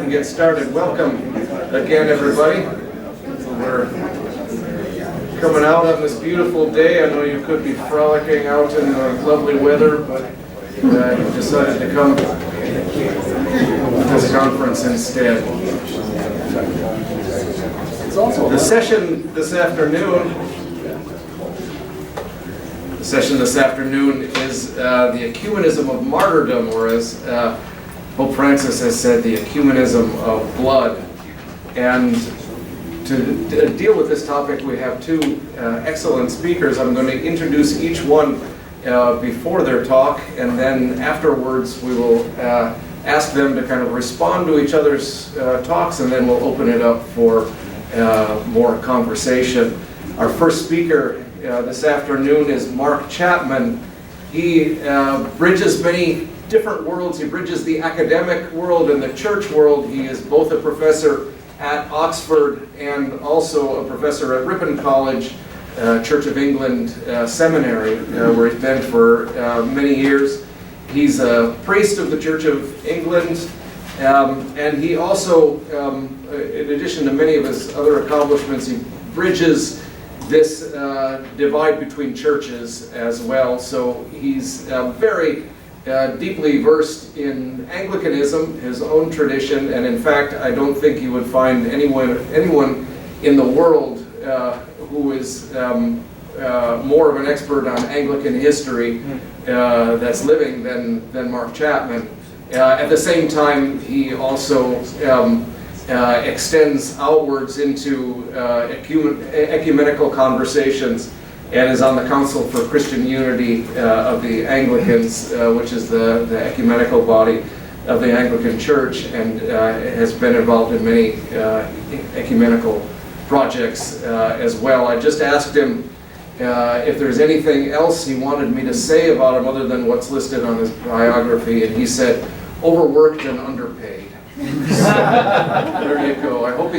and get started. Welcome again, everybody. We're coming out on this beautiful day. I know you could be frolicking out in the lovely weather, but you decided to come to this conference instead. The session this afternoon is the Ecumenism of Martyrdom, or as Pope Francis has said, the Ecumenism of Blood. And to deal with this topic, we have two excellent speakers. I'm going to introduce each one before their talk, and then afterwards we will ask them to kind of respond to each other's talks, and then we'll open it up for more conversation. Our first speaker this afternoon is Mark Chapman. He bridges many different worlds. He bridges the academic world and the church world. He is both a professor at Oxford and also a professor at Ripon College, Church of England Seminary, where he's been for many years. He's a priest of the Church of England, and he also, in addition to many of his other accomplishments, he bridges this divide between churches as well. So he's very deeply versed in Anglicanism, his own tradition, and in fact, I don't think you would find anyone in the world who is more of an expert on Anglican history that's living than Mark Chapman. At the same time, he also extends outwards into ecumenical conversations and is on the Council for Christian Unity of the Anglicans, which is the ecumenical body of the Anglican Church, and has been involved in many ecumenical projects as well. I just asked him if there's anything else he wanted me to say about him other than what's listed on his biography, and he said, overworked and underpaid. So, there you go. I hope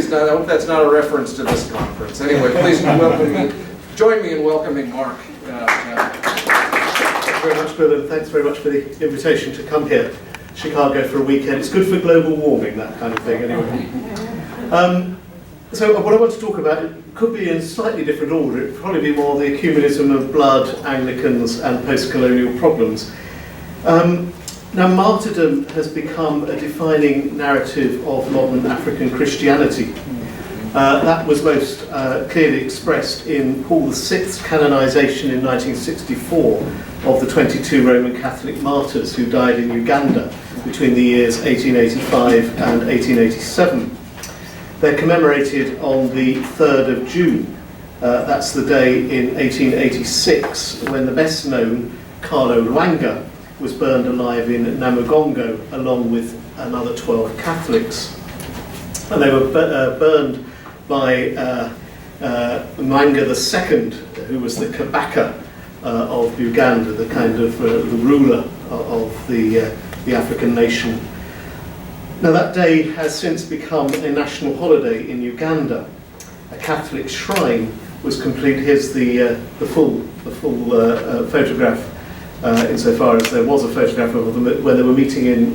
that's not a reference to this conference. Anyway, please join me in welcoming Mark. Thanks very much, Bill, and thanks very much for the invitation to come here, Chicago, for a weekend. It's good for global warming, that kind of thing, anyway. So what I want to talk about, it could be in slightly different order. It would probably be more the ecumenism of blood, Anglicans, and post-colonial problems. Now, martyrdom has become a defining narrative of modern African Christianity. That was most clearly expressed in Paul VI's canonization in 1964 of the 22 Roman Catholic martyrs who died in Uganda between the years 1885 and 1887. They're commemorated on the 3rd of June. That's the day in 1886 when the best known, Carlo Lwanga, was burned alive in Namugongo along with another 12 Catholics. And they were burned by Mwanga II, who was the Kabaka of Uganda, the kind of the ruler of the African nation. Now that day has since become a national holiday in Uganda. A Catholic shrine was complete. Here's the full photograph, insofar as there was a photograph of them when they were meeting in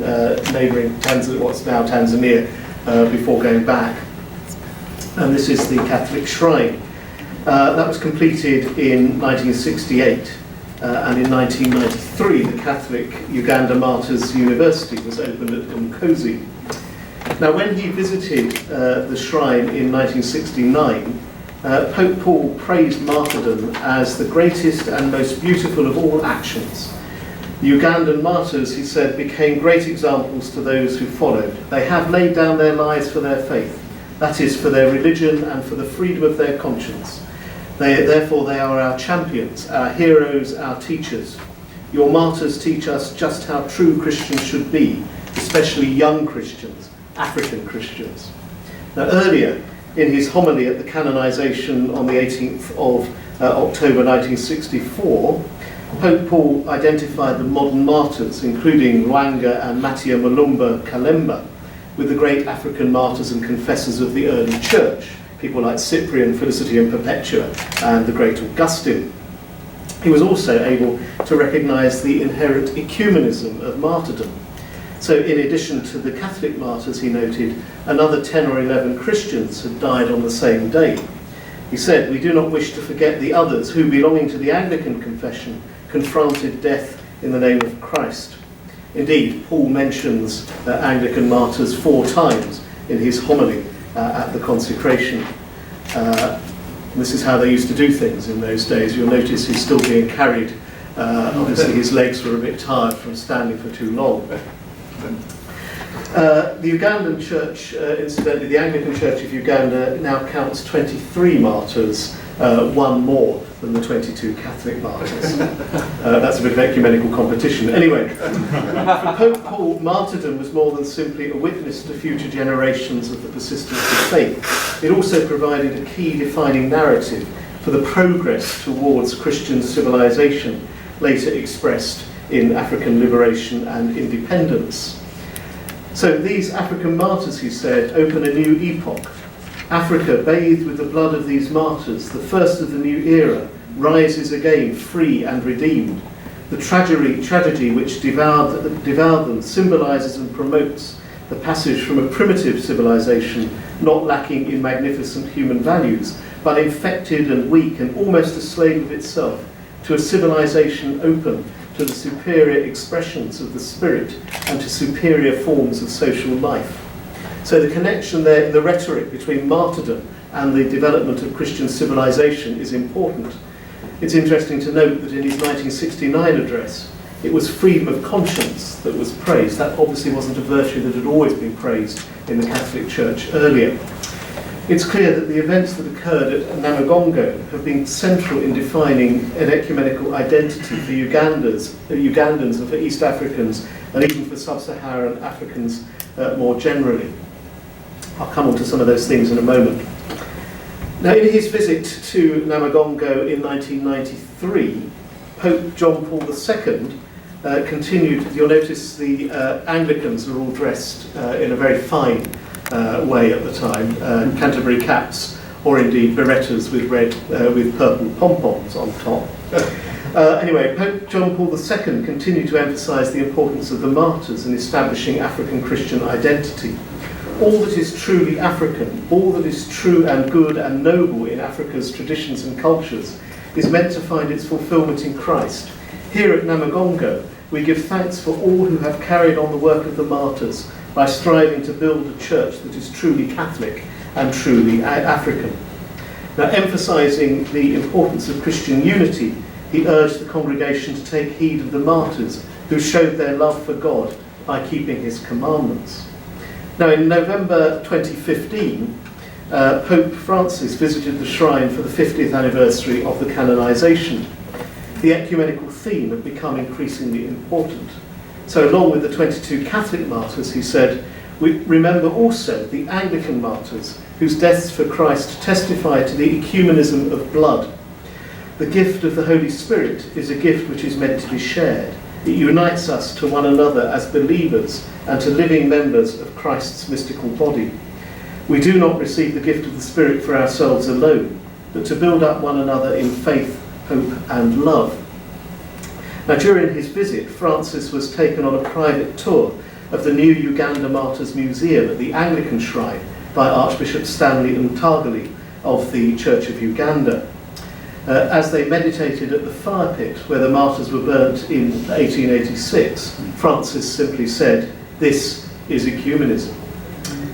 neighbouring what's now Tanzania, before going back. And this is the Catholic shrine. That was completed in 1968, and in 1993 the Catholic Uganda Martyrs University was opened at Umkozi. Now when he visited the shrine in 1969, Pope Paul praised martyrdom as the greatest and most beautiful of all actions. The Ugandan martyrs, he said, became great examples to those who followed. They have laid down their lives for their faith, that is, for their religion and for the freedom of their conscience. Therefore they are our champions, our heroes, our teachers. Your martyrs teach us just how true Christians should be, especially young Christians, African Christians. Now earlier, in his homily at the canonization on the 18th of October 1964, Pope Paul identified the modern martyrs, including Lwanga and Matia Mulumba Kalemba, with the great African martyrs and confessors of the early church, people like Cyprian, Felicity and Perpetua, and the great Augustine. He was also able to recognize the inherent ecumenism of martyrdom. So in addition to the Catholic martyrs, he noted, another 10 or 11 Christians had died on the same day. He said, "We do not wish to forget the others who, belonging to the Anglican confession, confronted death in the name of Christ." Indeed, Paul mentions Anglican martyrs 4 times in his homily at the consecration. This is how they used to do things in those days. You'll notice he's still being carried. Obviously his legs were a bit tired from standing for too long. The Ugandan church, incidentally, the Anglican Church of Uganda now counts 23 martyrs, one more than the 22 Catholic martyrs. That's a bit of ecumenical competition. Anyway, for Pope Paul, martyrdom was more than simply a witness to future generations of the persistence of faith. It also provided a key defining narrative for the progress towards Christian civilization, later expressed in African liberation and independence. So these African martyrs, he said, open a new epoch. Africa, bathed with the blood of these martyrs, the first of the new era, rises again free and redeemed. The tragedy which devoured them symbolises and promotes the passage from a primitive civilization, not lacking in magnificent human values, but infected and weak and almost a slave of itself, to a civilization open to the superior expressions of the spirit and to superior forms of social life. So the connection there, the rhetoric between martyrdom and the development of Christian civilization is important. It's interesting to note that in his 1969 address, it was freedom of conscience that was praised. That obviously wasn't a virtue that had always been praised in the Catholic Church earlier. It's clear that the events that occurred at Namagongo have been central in defining an ecumenical identity for Ugandans and for East Africans, and even for sub-Saharan Africans more generally. I'll come on to some of those things in a moment. Now, in his visit to Namagongo in 1993, Pope John Paul II continued. You'll notice the Anglicans are all dressed in a very fine way at the time, Canterbury caps, or indeed berettas with purple pom-poms on top. Anyway, Pope John Paul II continued to emphasise the importance of the martyrs in establishing African Christian identity. All that is truly African, all that is true and good and noble in Africa's traditions and cultures is meant to find its fulfilment in Christ. Here at Namagongo, we give thanks for all who have carried on the work of the martyrs by striving to build a church that is truly Catholic and truly African. Now, emphasising the importance of Christian unity, he urged the congregation to take heed of the martyrs who showed their love for God by keeping his commandments. Now, in November 2015, Pope Francis visited the shrine for the 50th anniversary of the canonisation. The ecumenical theme had become increasingly important. So along with the 22 Catholic martyrs, he said, we remember also the Anglican martyrs whose deaths for Christ testify to the ecumenism of blood. The gift of the Holy Spirit is a gift which is meant to be shared. It unites us to one another as believers and to living members of Christ's mystical body. We do not receive the gift of the Spirit for ourselves alone, but to build up one another in faith, hope and love. Now, during his visit, Francis was taken on a private tour of the new Uganda Martyrs Museum at the Anglican Shrine by Archbishop Stanley Ntagali of the Church of Uganda. As they meditated at the fire pit where the martyrs were burnt in 1886, Francis simply said, "This is ecumenism."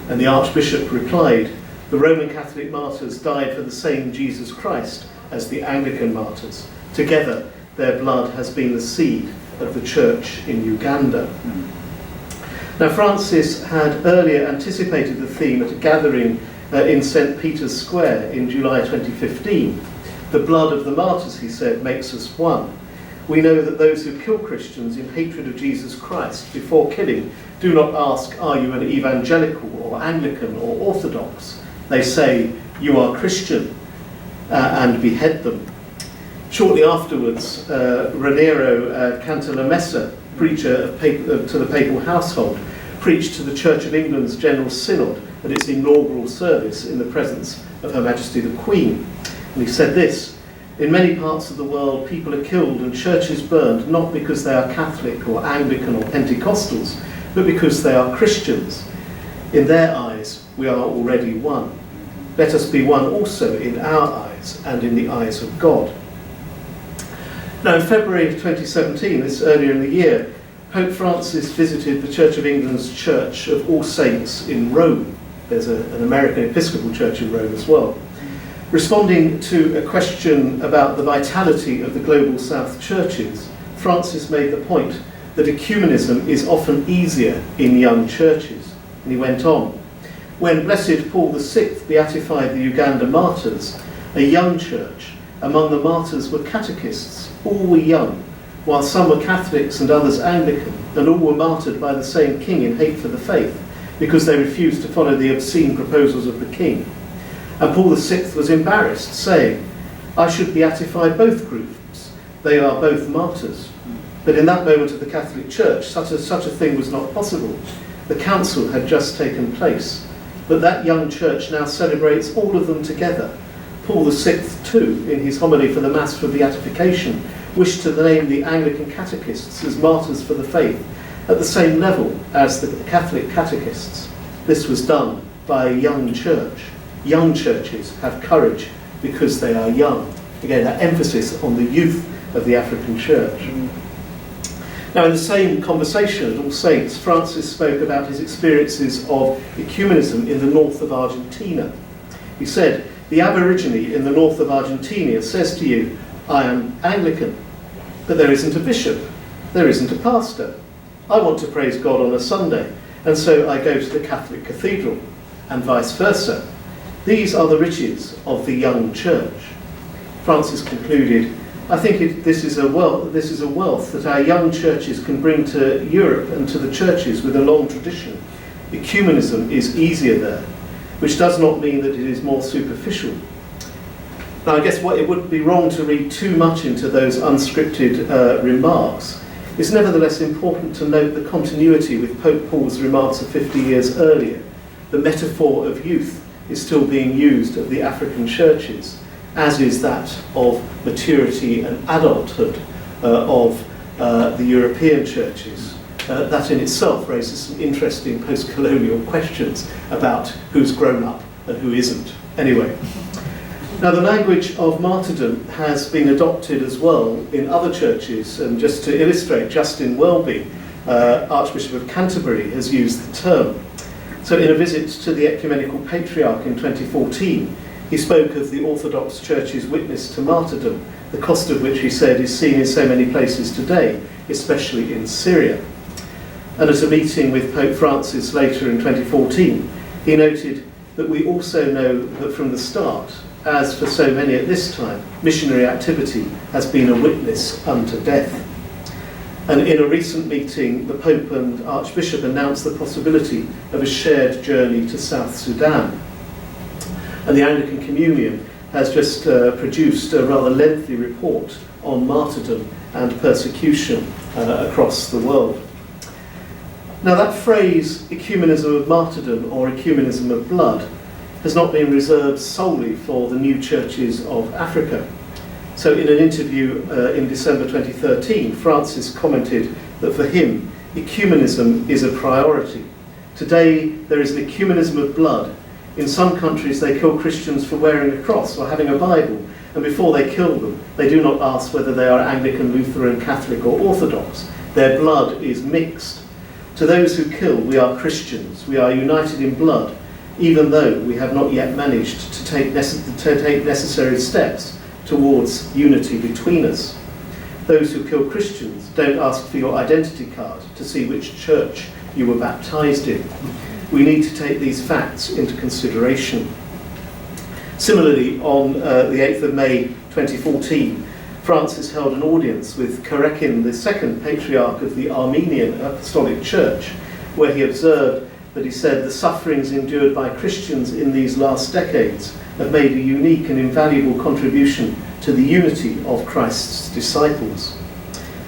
And the Archbishop replied, "The Roman Catholic martyrs died for the same Jesus Christ as the Anglican martyrs. Together, their blood has been the seed of the church in Uganda." Now, Francis had earlier anticipated the theme at a gathering in St. Peter's Square in July 2015. The blood of the martyrs, he said, makes us one. We know that those who kill Christians in hatred of Jesus Christ before killing do not ask, "Are you an evangelical or Anglican or Orthodox?" They say, "You are Christian," and behead them. Shortly afterwards, Raniero Cantalamessa, preacher to the papal household, preached to the Church of England's General Synod at its inaugural service in the presence of Her Majesty the Queen. And he said this, "In many parts of the world, people are killed and churches burned, not because they are Catholic or Anglican or Pentecostals, but because they are Christians. In their eyes, we are already one. Let us be one also in our eyes and in the eyes of God. Now, in February 2017, this earlier in the year, Pope Francis visited the Church of England's Church of All Saints in Rome. There's an American Episcopal Church in Rome as well. Responding to a question about the vitality of the Global South churches, Francis made the point that ecumenism is often easier in young churches. And he went on, when Blessed Paul VI beatified the Uganda martyrs, a young church, among the martyrs were catechists, all were young, while some were Catholics and others Anglican, and all were martyred by the same king in hate for the faith, because they refused to follow the obscene proposals of the king. And Paul VI was embarrassed, saying, I should beatify both groups, they are both martyrs. But in that moment of the Catholic Church, such a thing was not possible. The council had just taken place, but that young church now celebrates all of them together. Paul VI, too, in his homily for the Mass for Beatification, wished to name the Anglican catechists as martyrs for the faith at the same level as the Catholic catechists. This was done by a young church. Young churches have courage because they are young. Again, that emphasis on the youth of the African church. Now, in the same conversation at All Saints, Francis spoke about his experiences of ecumenism in the north of Argentina. He said, the Aborigine in the north of Argentina says to you, I am Anglican, but there isn't a bishop, there isn't a pastor. I want to praise God on a Sunday, and so I go to the Catholic cathedral, and vice versa. These are the riches of the young church. Francis concluded, I think this is a wealth that our young churches can bring to Europe and to the churches with a long tradition. Ecumenism is easier there, which does not mean that it is more superficial. Now, I guess it would be wrong to read too much into those unscripted remarks. It's nevertheless important to note the continuity with Pope Paul's remarks of 50 years earlier. The metaphor of youth is still being used of the African churches, as is that of maturity and adulthood of the European churches. That in itself raises some interesting postcolonial questions about who's grown up and who isn't. Anyway. Now, the language of martyrdom has been adopted as well in other churches, and just to illustrate, Justin Welby, Archbishop of Canterbury, has used the term. So in a visit to the Ecumenical Patriarch in 2014, he spoke of the Orthodox Church's witness to martyrdom, the cost of which, he said, is seen in so many places today, especially in Syria. And at a meeting with Pope Francis later in 2014, he noted that we also know that from the start, as for so many at this time, missionary activity has been a witness unto death. And in a recent meeting, the Pope and Archbishop announced the possibility of a shared journey to South Sudan. And the Anglican Communion has just produced a rather lengthy report on martyrdom and persecution across the world. Now, that phrase, ecumenism of martyrdom or ecumenism of blood, has not been reserved solely for the new churches of Africa. So in an interview in December 2013, Francis commented that for him, ecumenism is a priority. Today, there is an ecumenism of blood. In some countries, they kill Christians for wearing a cross or having a Bible, and before they kill them, they do not ask whether they are Anglican, Lutheran, Catholic or Orthodox. Their blood is mixed. To those who kill, we are Christians. We are united in blood, even though we have not yet managed to take necessary steps towards unity between us. Those who kill Christians don't ask for your identity card to see which church you were baptized in. We need to take these facts into consideration. Similarly, on the 8th of May 2014, Francis held an audience with Cuddeson, the second patriarch of the Armenian Apostolic Church, where he observed that, he said, the sufferings endured by Christians in these last decades have made a unique and invaluable contribution to the unity of Christ's disciples.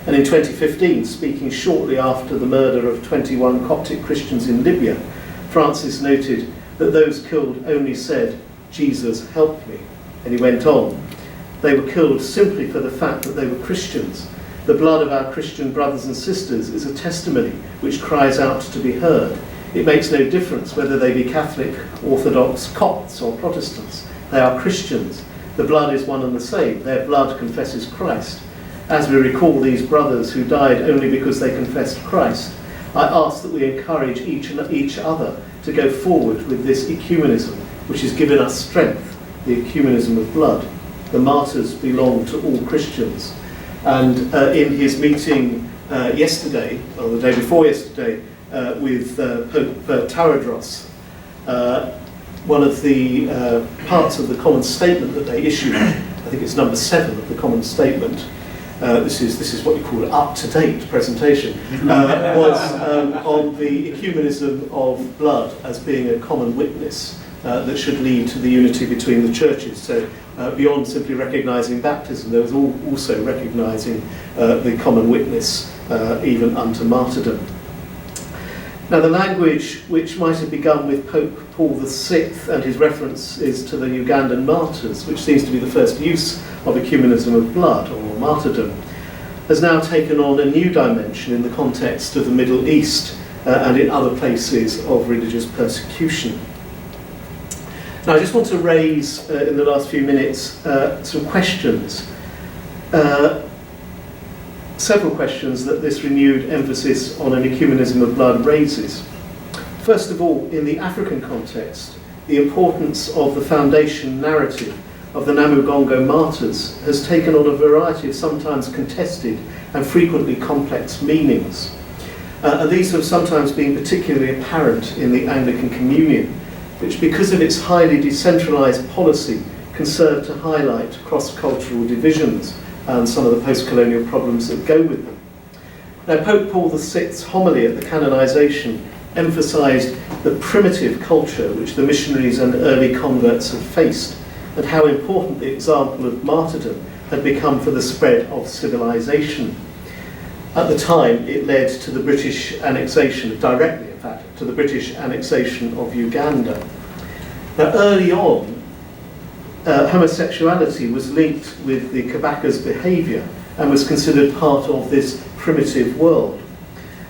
And in 2015, speaking shortly after the murder of 21 Coptic Christians in Libya, Francis noted that those killed only said, Jesus help me. And he went on, they were killed simply for the fact that they were Christians, The blood of our Christian brothers and sisters is a testimony which cries out to be heard. It makes no difference whether they be Catholic, Orthodox, Copts or Protestants. They are Christians. The blood is one and the same. Their blood confesses Christ. As we recall these brothers who died only because they confessed Christ, I ask that we encourage each other to go forward with this ecumenism, which has given us strength, the ecumenism of blood. The martyrs belong to all Christians. And in his meeting yesterday, or the day before yesterday, with Pope Tawadros, one of the parts of the common statement that they issued, I think it's number 7 of the common statement, this is what you call an up-to-date presentation, was on the ecumenism of blood as being a common witness that should lead to the unity between the churches. So beyond simply recognising baptism, there was also recognising the common witness even unto martyrdom. Now, the language which might have begun with Pope Paul VI and his references to the Ugandan martyrs, which seems to be the first use of ecumenism of blood or martyrdom, has now taken on a new dimension in the context of the Middle East and in other places of religious persecution. Now, I just want to raise in the last few minutes some questions. Several questions that this renewed emphasis on an ecumenism of blood raises. First of all, in the African context, the importance of the foundation narrative of the Namugongo martyrs has taken on a variety of sometimes contested and frequently complex meanings. And these have sometimes been particularly apparent in the Anglican Communion, which, because of its highly decentralised policy, can serve to highlight cross-cultural divisions and some of the post-colonial problems that go with them. Now, Pope Paul VI's homily at the canonisation emphasised the primitive culture which the missionaries and early converts had faced, and how important the example of martyrdom had become for the spread of civilization. At the time, it led to the British annexation, directly in fact, to the British annexation of Uganda. Now, early on, homosexuality was linked with the Kabaka's behaviour and was considered part of this primitive world.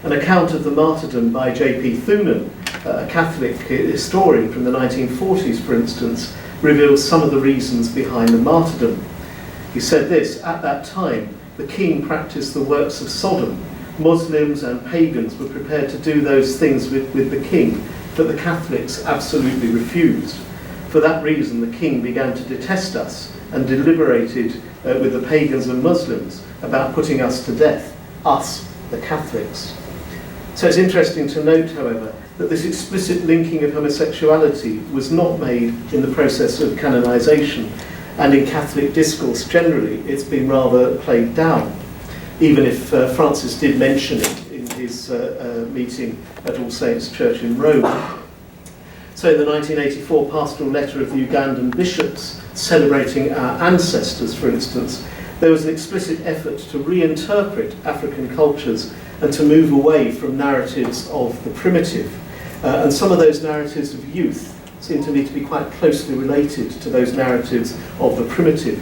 An account of the martyrdom by J.P. Thunen, a Catholic historian from the 1940s, for instance, reveals some of the reasons behind the martyrdom. He said this: at that time, the king practiced the works of Sodom. Muslims and pagans were prepared to do those things with the king, but the Catholics absolutely refused. For that reason, the king began to detest us and deliberated with the pagans and Muslims about putting us to death, us, the Catholics. So it's interesting to note, however, that this explicit linking of homosexuality was not made in the process of canonisation, and in Catholic discourse generally it's been rather played down, even if Francis did mention it in his meeting at All Saints Church in Rome. So in the 1984 pastoral letter of the Ugandan bishops celebrating our ancestors, for instance, there was an explicit effort to reinterpret African cultures and to move away from narratives of the primitive. And some of those narratives of youth seem to me to be quite closely related to those narratives of the primitive.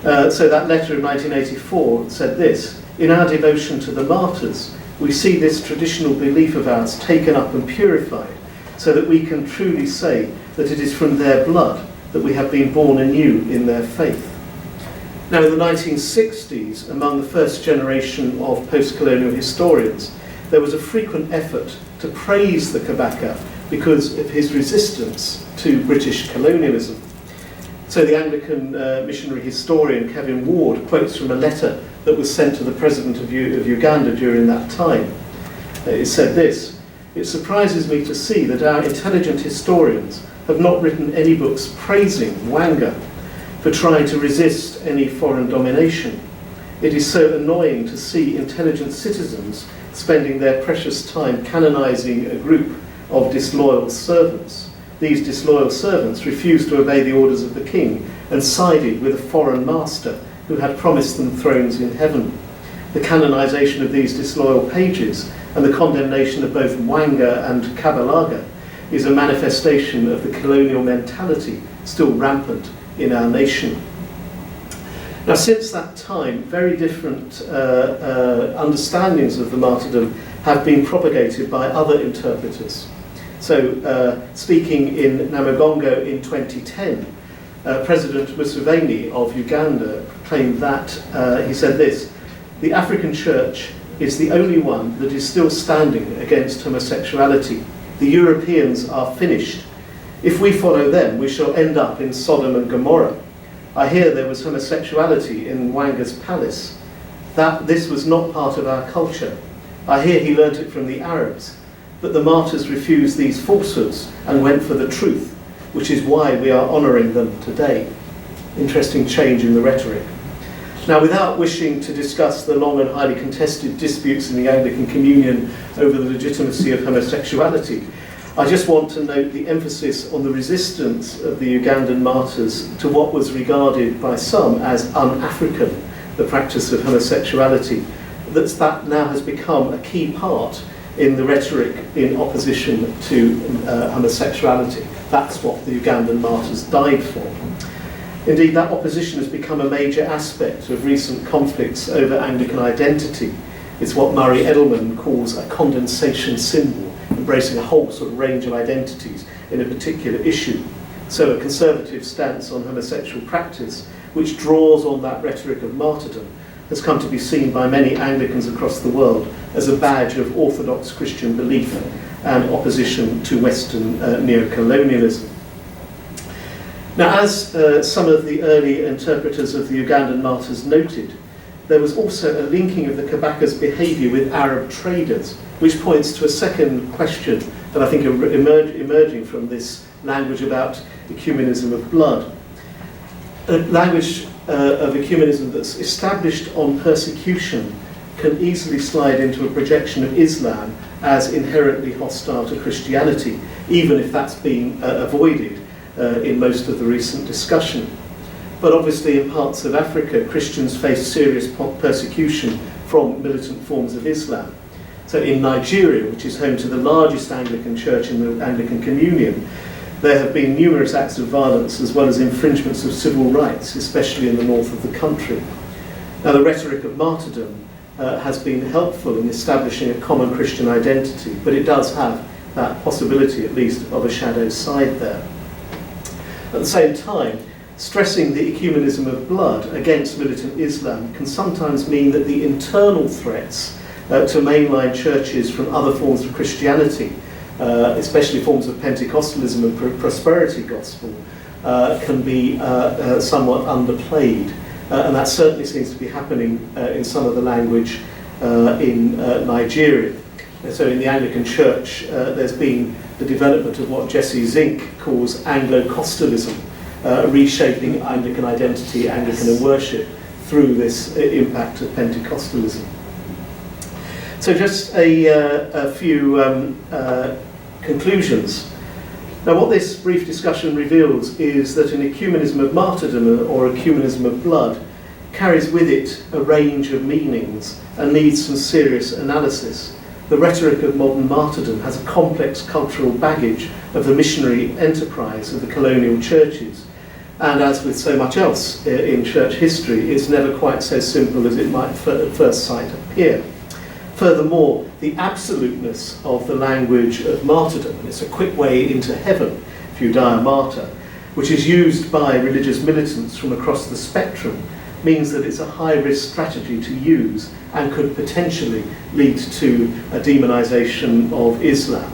So that letter of 1984 said this: in our devotion to the martyrs, we see this traditional belief of ours taken up and purified, so that we can truly say that it is from their blood that we have been born anew in their faith. Now, in the 1960s, among the first generation of post-colonial historians, there was a frequent effort to praise the Kabaka because of his resistance to British colonialism. So the Anglican missionary historian Kevin Ward quotes from a letter that was sent to the president of Uganda during that time. It said this: it surprises me to see that our intelligent historians have not written any books praising Mwanga for trying to resist any foreign domination. It is so annoying to see intelligent citizens spending their precious time canonizing a group of disloyal servants. These disloyal servants refused to obey the orders of the king and sided with a foreign master who had promised them thrones in heaven. The canonization of these disloyal pages and the condemnation of both Mwanga and Kabalaga is a manifestation of the colonial mentality still rampant in our nation. Now, since that time, very different understandings of the martyrdom have been propagated by other interpreters. So, speaking in Namugongo in 2010, President Museveni of Uganda claimed that, he said this: "The African church is the only one that is still standing against homosexuality. The Europeans are finished. If we follow them, we shall end up in Sodom and Gomorrah. I hear there was homosexuality in Wanga's palace. This was not part of our culture. I hear he learnt it from the Arabs. But the martyrs refused these falsehoods and went for the truth, which is why we are honouring them today." Interesting change in the rhetoric. Now, without wishing to discuss the long and highly contested disputes in the Anglican Communion over the legitimacy of homosexuality, I just want to note the emphasis on the resistance of the Ugandan martyrs to what was regarded by some as un-African, the practice of homosexuality, that now has become a key part in the rhetoric in opposition to homosexuality. That's what the Ugandan martyrs died for. Indeed, that opposition has become a major aspect of recent conflicts over Anglican identity. It's what Murray Edelman calls a condensation symbol, embracing a whole sort of range of identities in a particular issue. So a conservative stance on homosexual practice, which draws on that rhetoric of martyrdom, has come to be seen by many Anglicans across the world as a badge of orthodox Christian belief and opposition to Western neocolonialism. Now, as some of the early interpreters of the Ugandan martyrs noted, there was also a linking of the Kabaka's behaviour with Arab traders, which points to a second question that I think are emerging from this language about ecumenism of blood. A language of ecumenism that's established on persecution can easily slide into a projection of Islam as inherently hostile to Christianity, even if that's been avoided in most of the recent discussion. But obviously in parts of Africa, Christians face serious persecution from militant forms of Islam. So in Nigeria, which is home to the largest Anglican church in the Anglican Communion, there have been numerous acts of violence as well as infringements of civil rights, especially in the north of the country. Now, the rhetoric of martyrdom has been helpful in establishing a common Christian identity, but it does have that possibility, at least, of a shadow side there. At the same time, stressing the ecumenism of blood against militant Islam can sometimes mean that the internal threats to mainline churches from other forms of Christianity, especially forms of Pentecostalism and prosperity gospel, can be somewhat underplayed. And that certainly seems to be happening in some of the language in Nigeria. So in the Anglican Church, there's been the development of what Jesse Zink calls Anglo-Costalism, reshaping Anglican identity, Anglican worship through this impact of Pentecostalism. So just a few conclusions. Now, what this brief discussion reveals is that an ecumenism of martyrdom or ecumenism of blood carries with it a range of meanings and needs some serious analysis. The rhetoric of modern martyrdom has a complex cultural baggage of the missionary enterprise of the colonial churches. And as with so much else in church history, it's never quite so simple as it might at first sight appear. Furthermore, the absoluteness of the language of martyrdom, and it's a quick way into heaven if you die a martyr, which is used by religious militants from across the spectrum, means that it's a high-risk strategy to use and could potentially lead to a demonization of Islam.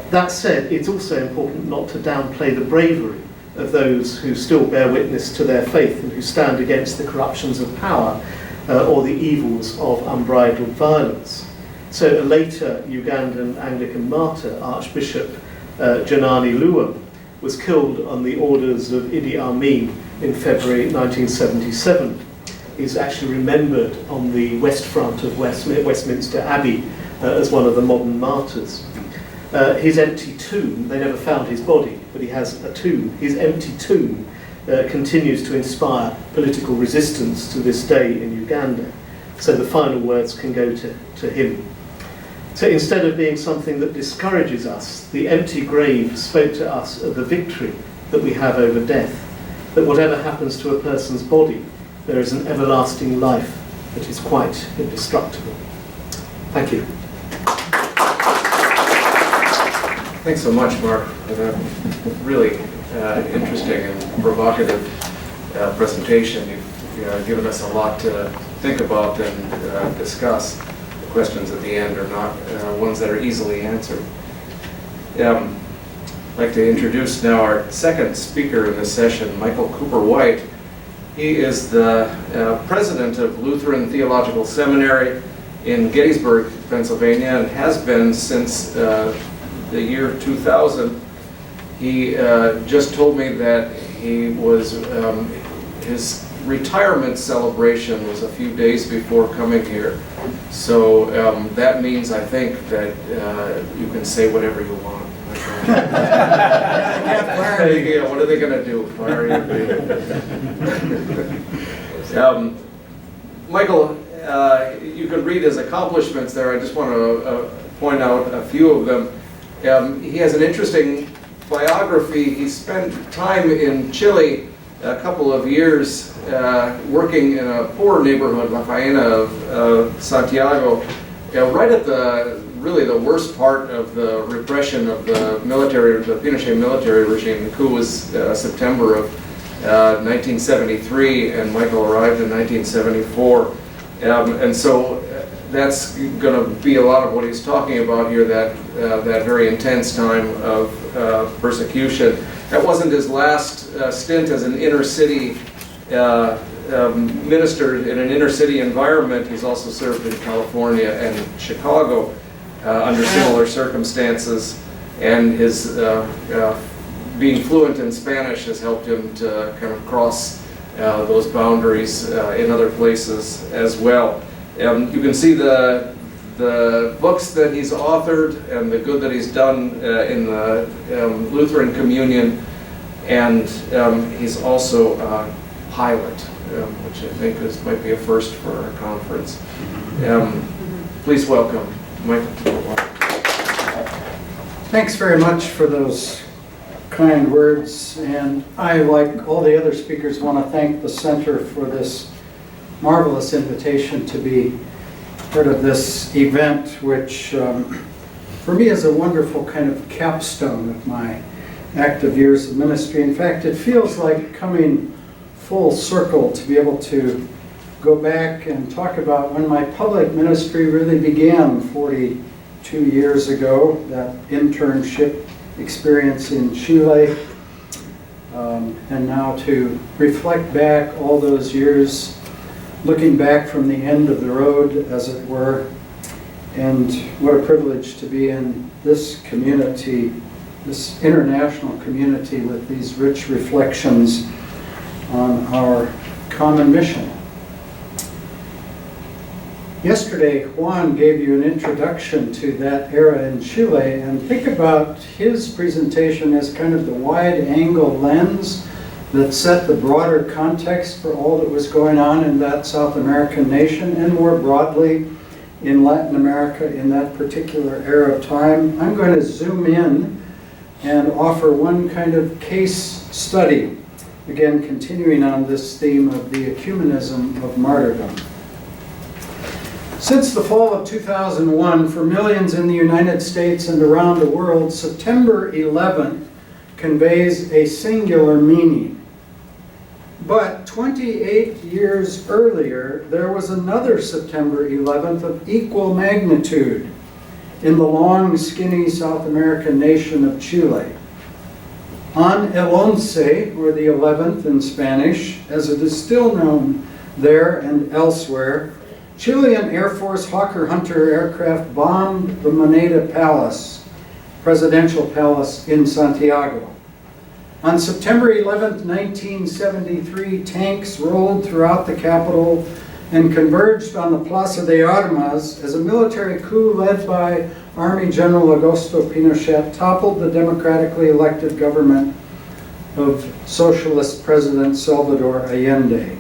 That said, it's also important not to downplay the bravery of those who still bear witness to their faith and who stand against the corruptions of power or the evils of unbridled violence. So a later Ugandan Anglican martyr, Archbishop Janani Luwum, was killed on the orders of Idi Amin in February 1977. He's actually remembered on the west front of Westminster Abbey as one of the modern martyrs. His empty tomb, they never found his body, but he has a tomb. His empty tomb continues to inspire political resistance to this day in Uganda. So the final words can go to him. So instead of being something that discourages us, the empty grave spoke to us of the victory that we have over death, that whatever happens to a person's body, there is an everlasting life that is quite indestructible. Thank you. Thanks so much, Mark, for that really interesting and provocative presentation. You've given us a lot to think about and discuss. The questions at the end are not ones that are easily answered. I'd like to introduce now our second speaker in this session, Michael Cooper White. He is the president of Lutheran Theological Seminary in Gettysburg, Pennsylvania, and has been since the year 2000. He just told me that he was, his retirement celebration was a few days before coming here. So that means, I think, that you can say whatever you want. Yeah, what are they going to do? Fire you? Michael, you can read his accomplishments there. I just want to point out a few of them. He has an interesting biography. He spent time in Chile a couple of years working in a poor neighborhood, La Faena of Santiago, right at really the worst part of the repression of the Pinochet military regime. The coup was September of 1973, and Michael arrived in 1974. And so that's going to be a lot of what he's talking about here, that very intense time of persecution. That wasn't his last stint as an inner city minister in an inner city environment. He's also served in California and Chicago under similar circumstances, and his being fluent in Spanish has helped him to kind of cross those boundaries in other places as well. You can see the books that he's authored and the good that he's done in the Lutheran Communion, and he's also a pilot, which I think might be a first for our conference. Please welcome Michael. Thanks very much for those kind words, and I, like all the other speakers, want to thank the Center for this marvelous invitation to be part of this event, which for me is a wonderful kind of capstone of my active years of ministry. In fact, it feels like coming full circle to be able to go back and talk about when my public ministry really began 42 years ago, that internship experience in Chile, and now to reflect back all those years, looking back from the end of the road, as it were, and what a privilege to be in this community, this international community, with these rich reflections on our common mission. Yesterday, Juan gave you an introduction to that era in Chile, and think about his presentation as kind of the wide-angle lens that set the broader context for all that was going on in that South American nation, and more broadly in Latin America in that particular era of time. I'm going to zoom in and offer one kind of case study, again continuing on this theme of the ecumenism of martyrdom. Since the fall of 2001, for millions in the United States and around the world, September 11th conveys a singular meaning. But 28 years earlier, there was another September 11th of equal magnitude in the long, skinny South American nation of Chile. On El Once, or the 11th in Spanish, as it is still known there and elsewhere, Chilean Air Force Hawker Hunter aircraft bombed the Moneda Palace, presidential palace in Santiago. On September 11, 1973, tanks rolled throughout the capital and converged on the Plaza de Armas as a military coup led by Army General Augusto Pinochet toppled the democratically elected government of Socialist President Salvador Allende.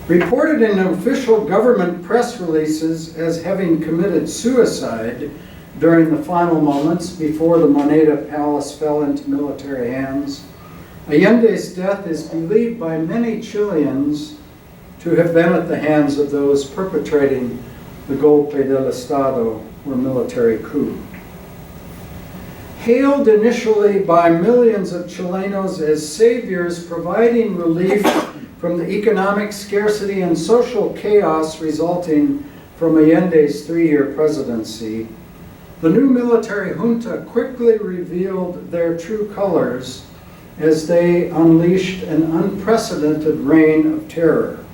Reported in official government press releases as having committed suicide during the final moments before the Moneda Palace fell into military hands, Allende's death is believed by many Chileans to have been at the hands of those perpetrating the golpe del Estado, or military coup. Hailed initially by millions of Chilenos as saviors providing relief from the economic scarcity and social chaos resulting from Allende's 3-year presidency, the new military junta quickly revealed their true colors as they unleashed an unprecedented reign of terror.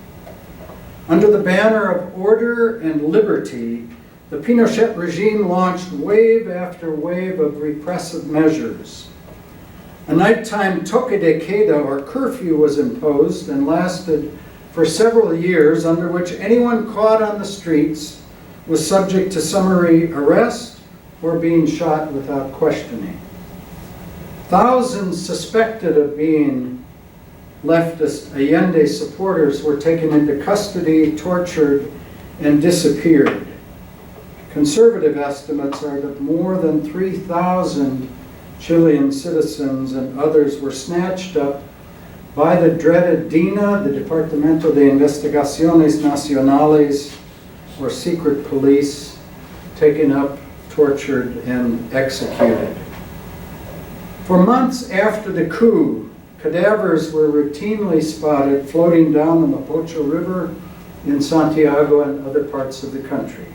Under the banner of order and liberty, the Pinochet regime launched wave after wave of repressive measures. A nighttime toque de queda, or curfew, was imposed and lasted for several years, under which anyone caught on the streets was subject to summary arrest or being shot without questioning. Thousands suspected of being leftist Allende supporters were taken into custody, tortured, and disappeared. Conservative estimates are that more than 3,000 Chilean citizens and others were snatched up by the dreaded DINA, the Departamento de Investigaciones Nacionales, or secret police, taken up, tortured, and executed. For months after the coup, cadavers were routinely spotted floating down the Mapocho River in Santiago and other parts of the country.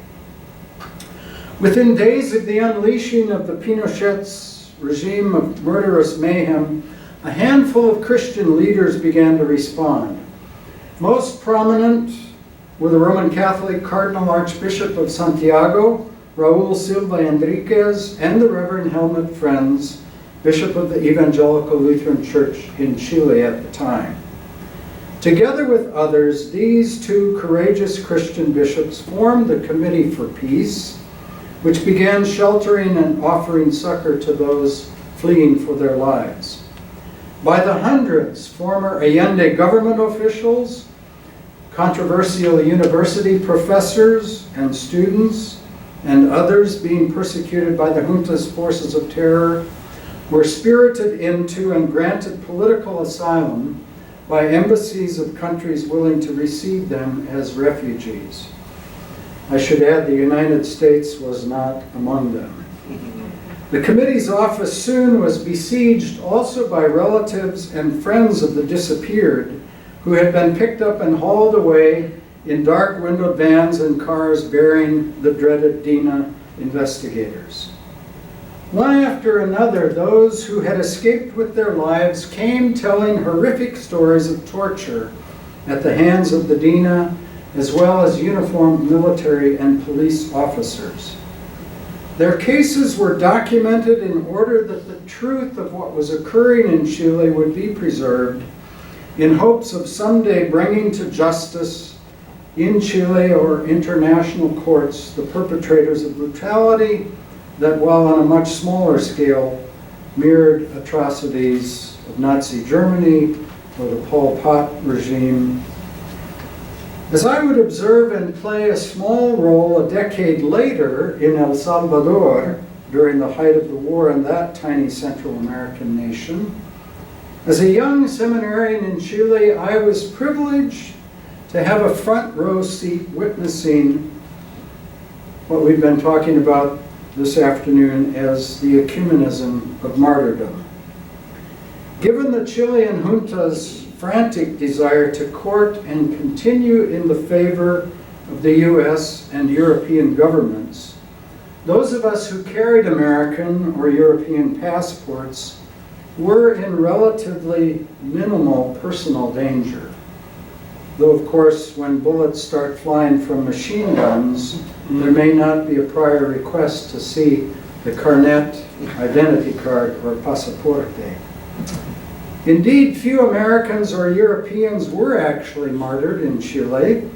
Within days of the unleashing of the Pinochet's regime of murderous mayhem, a handful of Christian leaders began to respond. Most prominent were the Roman Catholic Cardinal Archbishop of Santiago, Raul Silva Enriquez, and the Reverend Helmut Friends, Bishop of the Evangelical Lutheran Church in Chile at the time. Together with others, these two courageous Christian bishops formed the Committee for Peace, which began sheltering and offering succor to those fleeing for their lives. By the hundreds, former Allende government officials, controversial university professors and students, and others being persecuted by the junta's forces of terror were spirited into and granted political asylum by embassies of countries willing to receive them as refugees. I should add the United States was not among them. The committee's office soon was besieged also by relatives and friends of the disappeared who had been picked up and hauled away in dark windowed vans and cars bearing the dreaded DINA investigators. One after another, those who had escaped with their lives came telling horrific stories of torture at the hands of the DINA, as well as uniformed military and police officers. Their cases were documented in order that the truth of what was occurring in Chile would be preserved, in hopes of someday bringing to justice in Chile or international courts the perpetrators of brutality that, while on a much smaller scale, mirrored atrocities of Nazi Germany or the Pol Pot regime. As I would observe and play a small role a decade later in El Salvador during the height of the war in that tiny Central American nation, as a young seminarian in Chile, I was privileged to have a front row seat witnessing what we've been talking about this afternoon as the ecumenism of martyrdom. Given the Chilean junta's frantic desire to court and continue in the favor of the US and European governments, those of us who carried American or European passports were in relatively minimal personal danger. Though, of course, when bullets start flying from machine guns, there may not be a prior request to see the carnet, identity card, or pasaporte. Indeed, few Americans or Europeans were actually martyred in Chile,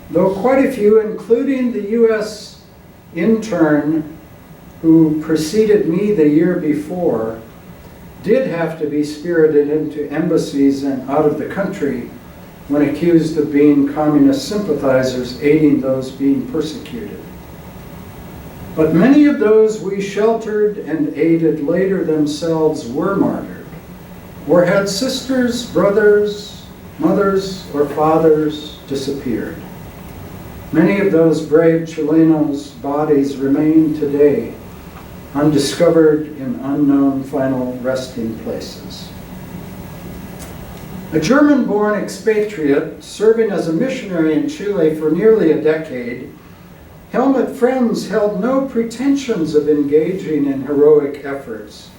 though quite a few, including the US intern who preceded me the year before, did have to be spirited into embassies and out of the country when accused of being communist sympathizers aiding those being persecuted. But many of those we sheltered and aided later themselves were martyred, or had sisters, brothers, mothers or fathers disappeared. Many of those brave Chilenos' bodies remain today undiscovered in unknown final resting places. A German-born expatriate serving as a missionary in Chile for nearly a decade, Helmut Frenz held no pretensions of engaging in heroic efforts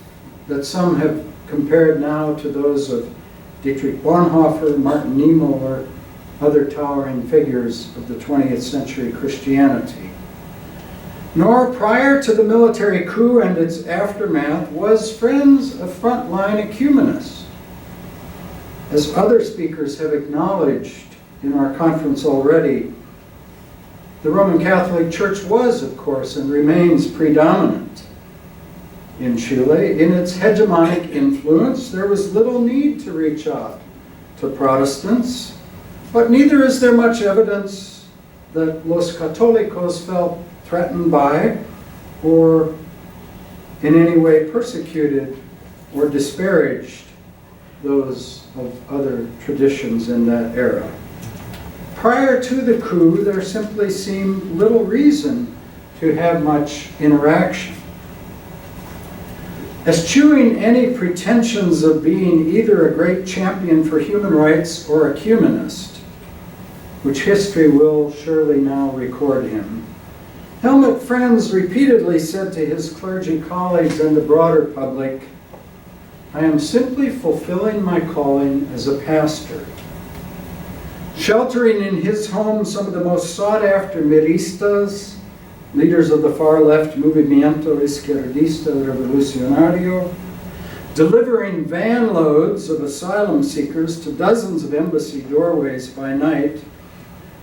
that some have compared now to those of Dietrich Bonhoeffer, Martin Niemöller, or other towering figures of the 20th century Christianity. Nor prior to the military coup and its aftermath was Frenz a frontline ecumenist. As other speakers have acknowledged in our conference already, the Roman Catholic Church was, of course, and remains predominant in Chile. In its hegemonic influence, there was little need to reach out to Protestants, but neither is there much evidence that Los Católicos felt threatened by or in any way persecuted or disparaged those of other traditions in that era. Prior to the coup, there simply seemed little reason to have much interaction. Eschewing any pretensions of being either a great champion for human rights or a humanist, which history will surely now record him, Helmut Frenz repeatedly said to his clergy colleagues and the broader public, "I am simply fulfilling my calling as a pastor." Sheltering in his home some of the most sought-after Miristas, leaders of the far-left Movimiento Izquierdista Revolucionario, delivering van loads of asylum seekers to dozens of embassy doorways by night,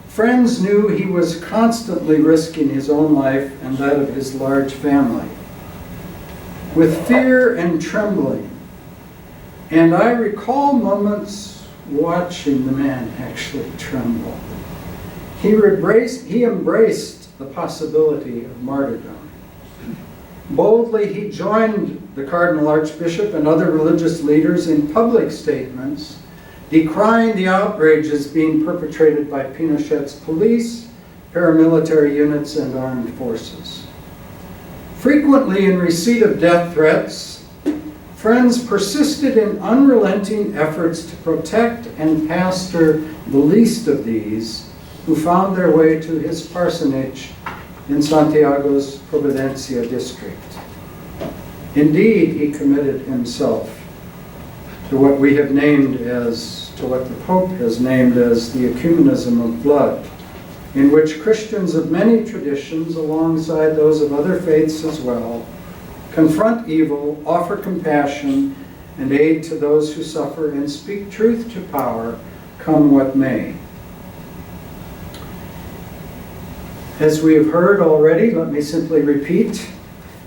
Frenz knew he was constantly risking his own life and that of his large family. With fear and trembling, and I recall moments watching the man actually tremble, he embraced the possibility of martyrdom. Boldly, he joined the Cardinal Archbishop and other religious leaders in public statements decrying the outrages being perpetrated by Pinochet's police, paramilitary units, and armed forces. Frequently in receipt of death threats, Frenz persisted in unrelenting efforts to protect and pastor the least of these, who found their way to his parsonage in Santiago's Providencia district. Indeed, he committed himself to what we have named as, to what the Pope has named as the Ecumenism of blood, in which Christians of many traditions, alongside those of other faiths as well, confront evil, offer compassion, and aid to those who suffer, and speak truth to power, come what may. As we have heard already, let me simply repeat.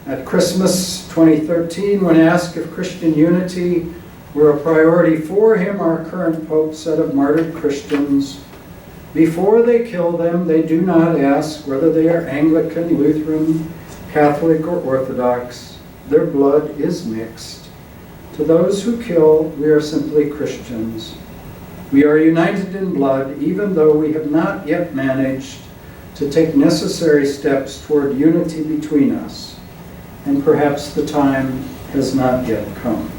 At Christmas 2013, when asked if Christian unity were a priority for him, our current Pope said of martyred Christians, "Before they kill them, they do not ask whether they are Anglican, Lutheran, Catholic, or Orthodox. Their blood is mixed. To those who kill, we are simply Christians. We are united in blood, even though we have not yet managed to take necessary steps toward unity between us, and perhaps the time has not yet come."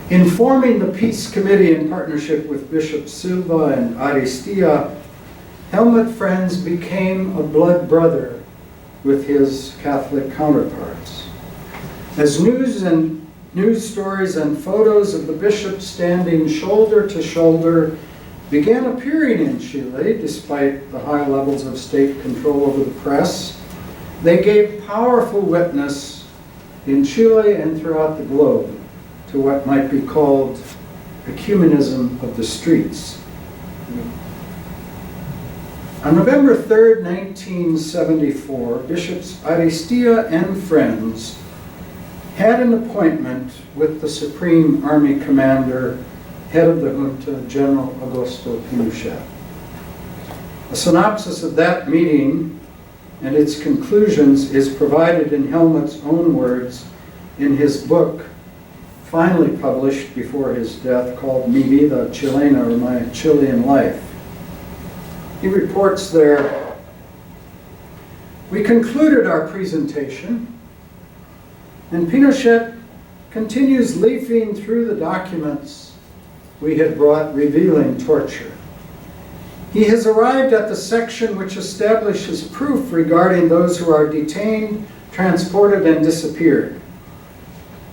In forming the Peace Committee in partnership with Bishop Silva and Aristia, Helmut Frenz became a blood brother with his Catholic counterparts. As news stories and photos of the bishop standing shoulder to shoulder began appearing in Chile, despite the high levels of state control over the press, they gave powerful witness in Chile and throughout the globe to what might be called ecumenism of the streets. On November 3rd, 1974, Bishops Aristia and Frenz had an appointment with the Supreme Army Commander, head of the junta, General Augusto Pinochet. A synopsis of that meeting and its conclusions is provided in Helmut's own words in his book, finally published before his death, called Mi Vida Chilena, or My Chilean Life. He reports there, "We concluded our presentation, and Pinochet continues leafing through the documents we had brought revealing torture. He has arrived at the section which establishes proof regarding those who are detained, transported, and disappeared.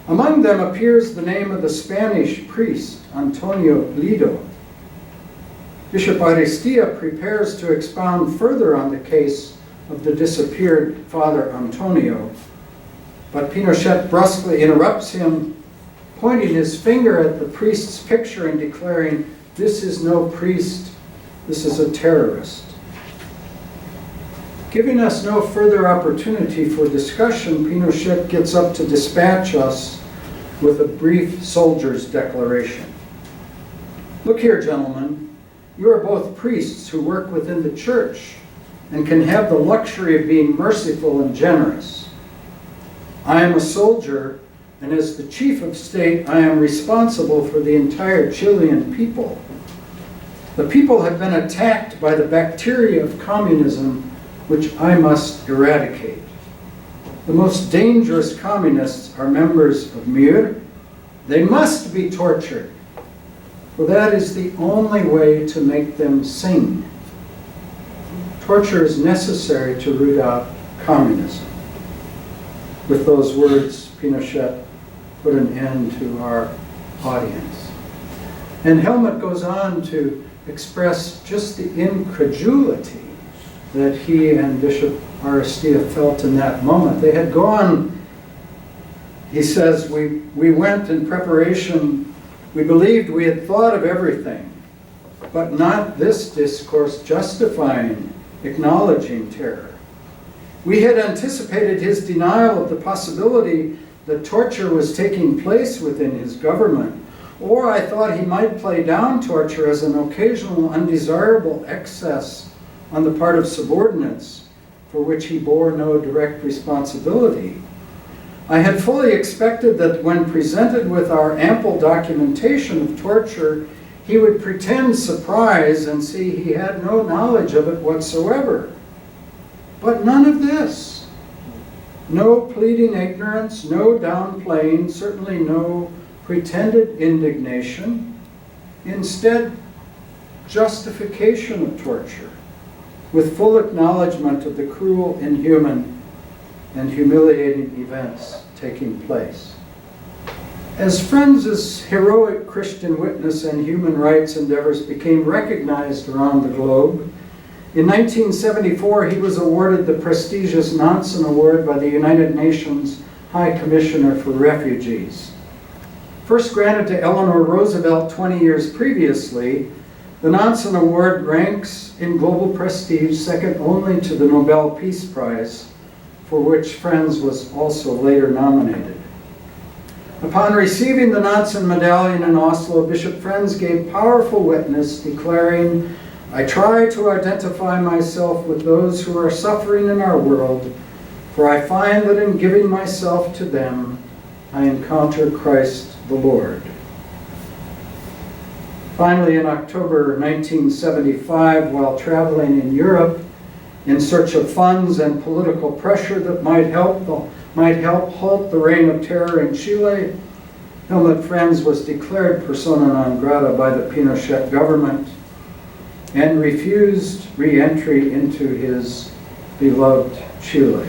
Among them appears the name of the Spanish priest, Antonio Lido. Bishop Aristia prepares to expound further on the case of the disappeared Father Antonio, but Pinochet brusquely interrupts him, pointing his finger at the priest's picture and declaring, 'This is no priest, this is a terrorist.' Giving us no further opportunity for discussion, Pinochet gets up to dispatch us with a brief soldier's declaration. 'Look here, gentlemen, you are both priests who work within the church and can have the luxury of being merciful and generous. I am a soldier, and as the chief of state, I am responsible for the entire Chilean people. The people have been attacked by the bacteria of communism, which I must eradicate. The most dangerous communists are members of MIR. They must be tortured, for that is the only way to make them sing. Torture is necessary to root out communism.' With those words, Pinochet put an end to our audience. And Helmut goes on to express just the incredulity that he and Bishop Aristia felt in that moment. They had gone, he says, we went in preparation, we believed we had thought of everything, but not this discourse justifying, acknowledging terror. We had anticipated his denial of the possibility that torture was taking place within his government, or I thought he might play down torture as an occasional undesirable excess on the part of subordinates for which he bore no direct responsibility. I had fully expected that when presented with our ample documentation of torture, he would pretend surprise and see he had no knowledge of it whatsoever. But none of this. No pleading ignorance, no downplaying, certainly no pretended indignation. Instead, justification of torture, with full acknowledgement of the cruel, inhuman, and humiliating events taking place. As Friends' heroic Christian witness and human rights endeavors became recognized around the globe, in 1974 he was awarded the prestigious Nansen Award by the United Nations High Commissioner for Refugees. First granted to Eleanor Roosevelt 20 years previously, the Nansen Award ranks in global prestige second only to the Nobel Peace Prize, for which Friends was also later nominated. Upon receiving the Nansen Medallion in Oslo, Bishop Friends gave powerful witness, declaring, "I try to identify myself with those who are suffering in our world, for I find that in giving myself to them, I encounter Christ the Lord." Finally, in October 1975, while traveling in Europe in search of funds and political pressure that might help halt the reign of terror in Chile, Helmut Friends was declared persona non grata by the Pinochet government and refused re-entry into his beloved Chile.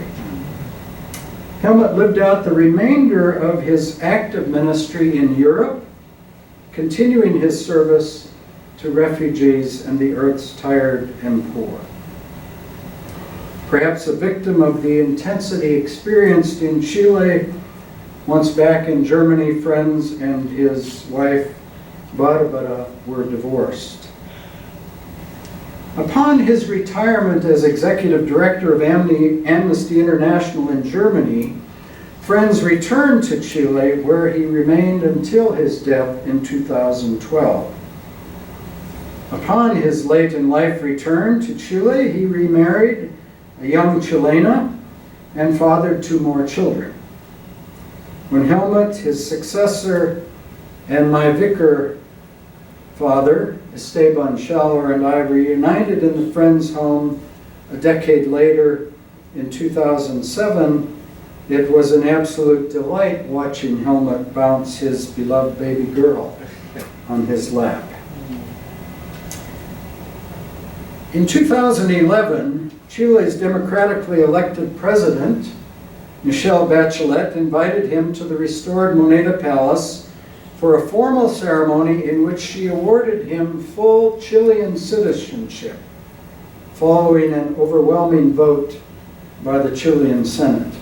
Helmut lived out the remainder of his active ministry in Europe, continuing his service to refugees and the earth's tired and poor. Perhaps a victim of the intensity experienced in Chile, once back in Germany, Friends and his wife Barbara were divorced. Upon his retirement as executive director of Amnesty International in Germany, Friends returned to Chile, where he remained until his death in 2012. Upon his late in life return to Chile, he remarried a young Chilena and fathered 2 more children. when Helmut, his successor, and my vicar father, Esteban Schaller, and I were united in the Friends' home a decade later in 2007, it was an absolute delight watching Helmut bounce his beloved baby girl on his lap. In 2011, Chile's democratically elected president, Michelle Bachelet, invited him to the restored Moneda Palace for a formal ceremony in which she awarded him full Chilean citizenship, following an overwhelming vote by the Chilean Senate.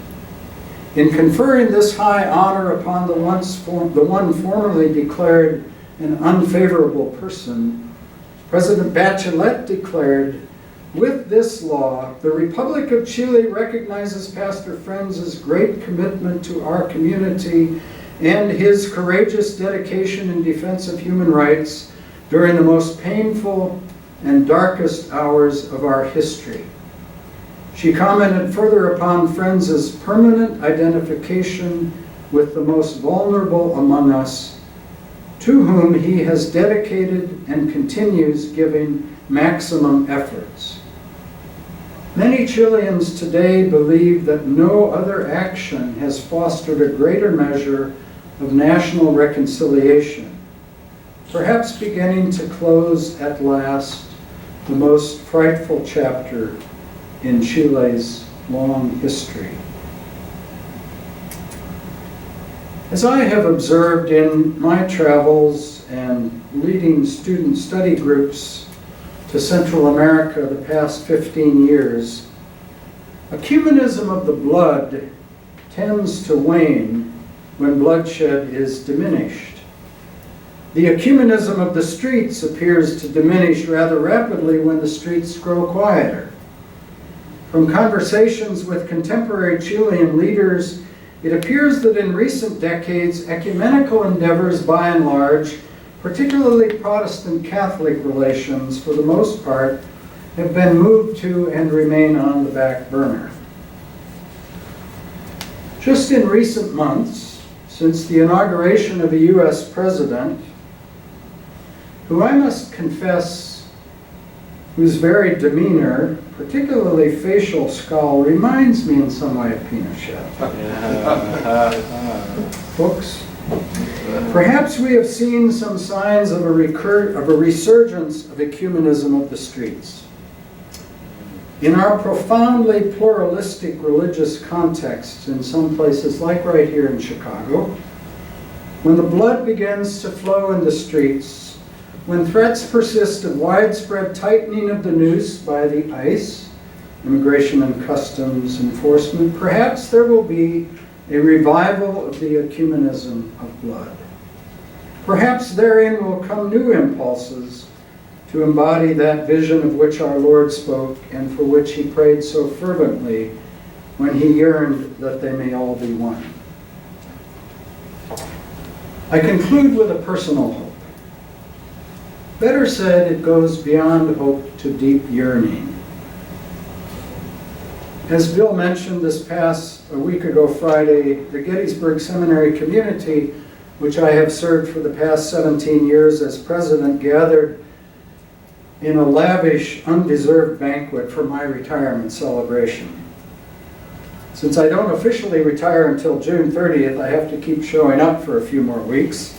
In conferring this high honor upon the one formerly declared an unfavorable person, President Bachelet declared, "With this law, the Republic of Chile recognizes Pastor Friends' great commitment to our community and his courageous dedication in defense of human rights during the most painful and darkest hours of our history." She commented further upon Friends' permanent identification with the most vulnerable among us, to whom he has dedicated and continues giving maximum efforts. Many Chileans today believe that no other action has fostered a greater measure of national reconciliation, perhaps beginning to close at last the most frightful chapter in Chile's long history. As I have observed in my travels and leading student study groups to Central America the past 15 years, ecumenism of the blood tends to wane when bloodshed is diminished. The ecumenism of the streets appears to diminish rather rapidly when the streets grow quieter. From conversations with contemporary Chilean leaders, it appears that in recent decades, ecumenical endeavors by and large, particularly Protestant Catholic relations for the most part, have been moved to and remain on the back burner. Just in recent months, since the inauguration of a U.S. president, who I must confess, whose very demeanor, particularly facial scowl, reminds me in some way of Pinochet. Books. Perhaps we have seen some signs of a resurgence of ecumenism of the streets. In our profoundly pluralistic religious contexts, in some places like right here in Chicago, when the blood begins to flow in the streets, when threats persist of widespread tightening of the noose by the ICE, Immigration and Customs Enforcement, perhaps there will be a revival of the ecumenism of blood. Perhaps therein will come new impulses to embody that vision of which our Lord spoke and for which he prayed so fervently when he yearned that they may all be one. I conclude with a personal hope. Better said, it goes beyond hope to deep yearning. As Bill mentioned a week ago Friday, the Gettysburg Seminary community, which I have served for the past 17 years as president, gathered in a lavish, undeserved banquet for my retirement celebration. Since I don't officially retire until June 30th, I have to keep showing up for a few more weeks.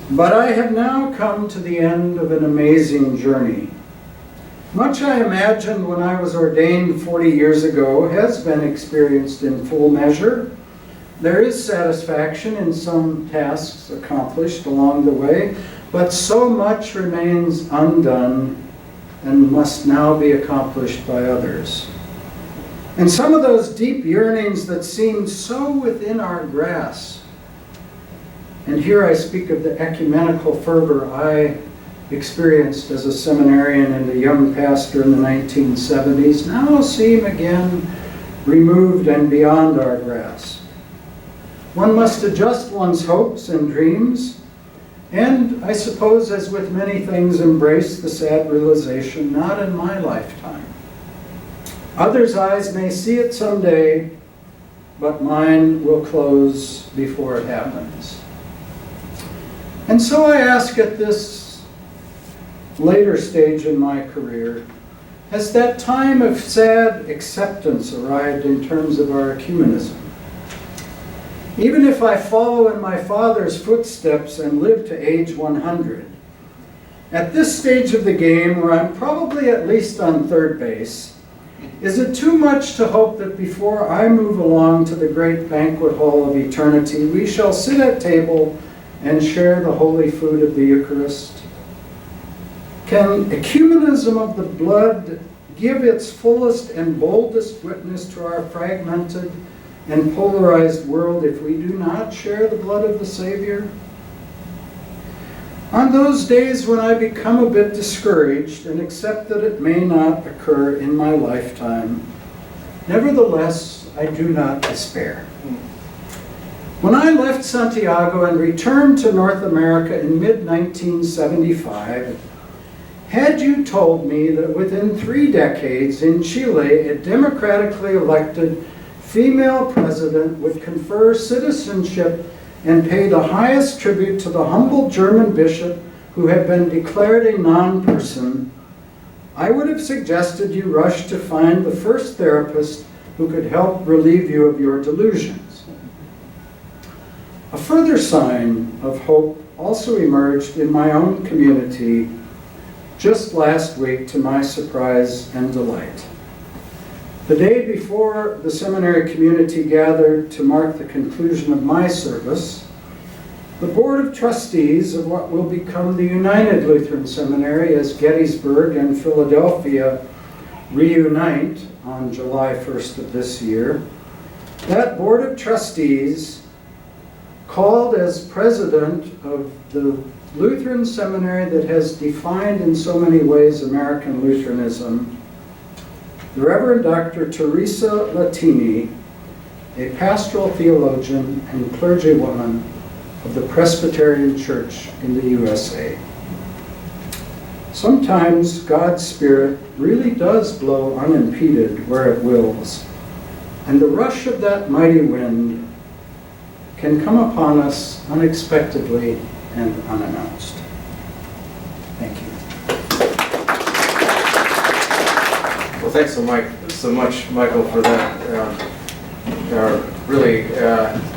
But I have now come to the end of an amazing journey. Much I imagined when I was ordained 40 years ago has been experienced in full measure. There is satisfaction in some tasks accomplished along the way, but so much remains undone and must now be accomplished by others. And some of those deep yearnings that seemed so within our grasp, and here I speak of the ecumenical fervor I experienced as a seminarian and a young pastor in the 1970s, now seem again removed and beyond our grasp. One must adjust one's hopes and dreams, and I suppose, as with many things, embrace the sad realization, not in my lifetime. Others' eyes may see it someday, but mine will close before it happens. And so I ask at this later stage in my career, has that time of sad acceptance arrived in terms of our ecumenism? Even if I follow in my father's footsteps and live to age 100, at this stage of the game, where I'm probably at least on third base, is it too much to hope that before I move along to the great banquet hall of eternity, we shall sit at table and share the holy food of the Eucharist? Can ecumenism of the blood give its fullest and boldest witness to our fragmented and polarized world if we do not share the blood of the Savior? On those days when I become a bit discouraged and accept that it may not occur in my lifetime, nevertheless, I do not despair. When I left Santiago and returned to North America in mid-1975, had you told me that within 3 decades in Chile, a democratically elected female president would confer citizenship and pay the highest tribute to the humble German bishop who had been declared a non-person, I would have suggested you rush to find the first therapist who could help relieve you of your delusions. A further sign of hope also emerged in my own community just last week, to my surprise and delight. The day before the seminary community gathered to mark the conclusion of my service, the Board of Trustees of what will become the United Lutheran Seminary as Gettysburg and Philadelphia reunite on July 1st of this year, that Board of Trustees called as president of the Lutheran seminary that has defined in so many ways American Lutheranism, the Reverend Dr. Teresa Latini, a pastoral theologian and clergywoman of the Presbyterian Church in the USA. Sometimes God's Spirit really does blow unimpeded where it wills, and the rush of that mighty wind can come upon us unexpectedly and unannounced. Thank you. Well, thanks so much, Michael, for that really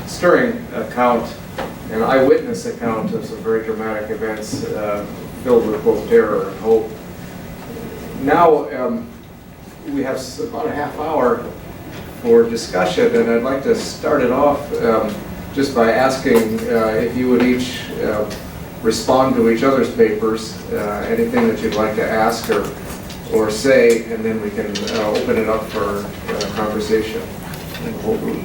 stirring account, an eyewitness account of some very dramatic events filled with both terror and hope. Now we have about a half hour for discussion, and I'd like to start it off just by asking if you would each respond to each other's papers, anything that you'd like to ask or say, and then we can open it up for conversation in the whole group.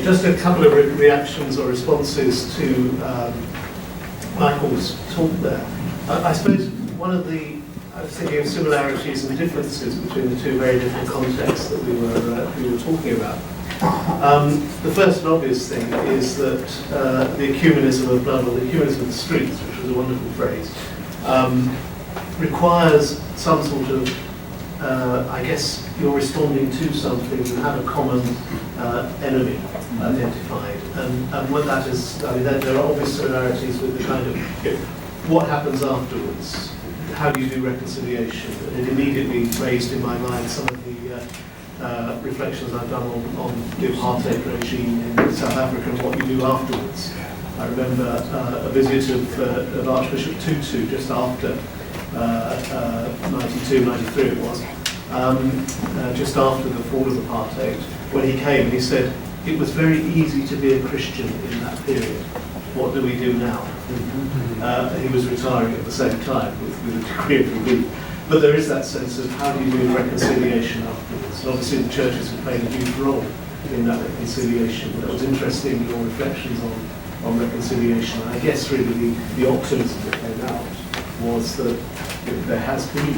Just a couple of reactions or responses to Michael's talk there. I suppose I was thinking of similarities and differences between the two very different contexts that we were talking about. The first and obvious thing is that the ecumenism of blood, or the ecumenism of the streets, which was a wonderful phrase, requires some sort of, I guess, you're responding to something, you have a common enemy identified, and what that is, I mean, there are obvious similarities with the kind of, what happens afterwards, how do you do reconciliation, and it immediately raised in my mind some of the reflections I've done on the apartheid regime in South Africa and what you do afterwards. I remember a visit of Archbishop Tutu just after 92, 93 it was, just after the fall of apartheid, when he came and he said, it was very easy to be a Christian in that period. What do we do now? He was retiring at the same time with a degree of relief. But there is that sense of how do you do reconciliation afterwards. And obviously the churches have played a huge role in that reconciliation. That was interesting, your reflections on reconciliation. And I guess really the optimism that came out was that there has been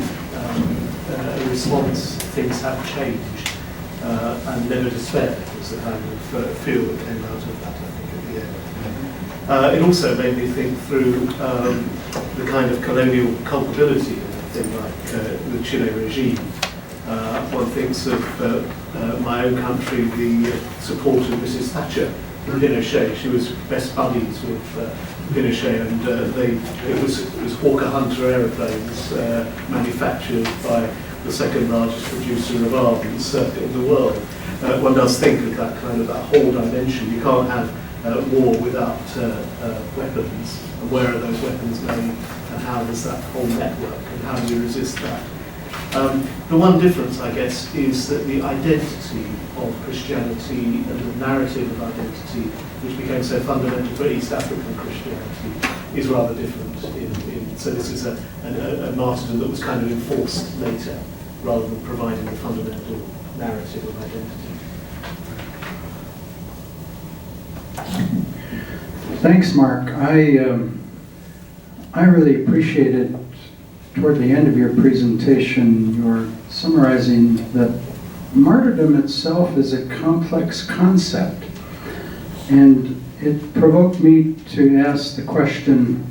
a response, things have changed, and never despair was the kind of feel that came out of that, I think, at the end. It also made me think through the kind of colonial culpability in a thing like the Chile regime. One thinks of my own country the support of Mrs. Thatcher, Pinochet. She was best buddies with Pinochet, and it was Hawker Hunter aeroplanes manufactured by the second largest producer of arms in the world. One does think of that whole dimension. You can't have war without weapons. And where are those weapons made, and how does that whole network, and how do you resist that? The one difference, I guess, is that the identity of Christianity and the narrative of identity, which became so fundamental for East African Christianity, is rather different. So this is a martyrdom that was kind of enforced later, rather than providing the fundamental narrative of identity. Thanks, Mark. I really appreciated toward the end of your presentation your summarizing that martyrdom itself is a complex concept, and it provoked me to ask the question,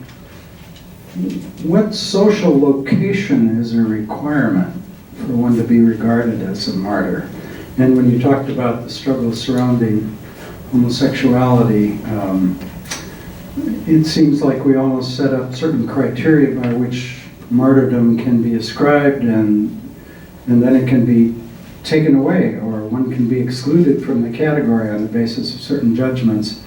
what social location is a requirement for one to be regarded as a martyr? And when you talked about the struggle surrounding homosexuality, it seems like we almost set up certain criteria by which martyrdom can be ascribed, and then it can be taken away, or one can be excluded from the category on the basis of certain judgments.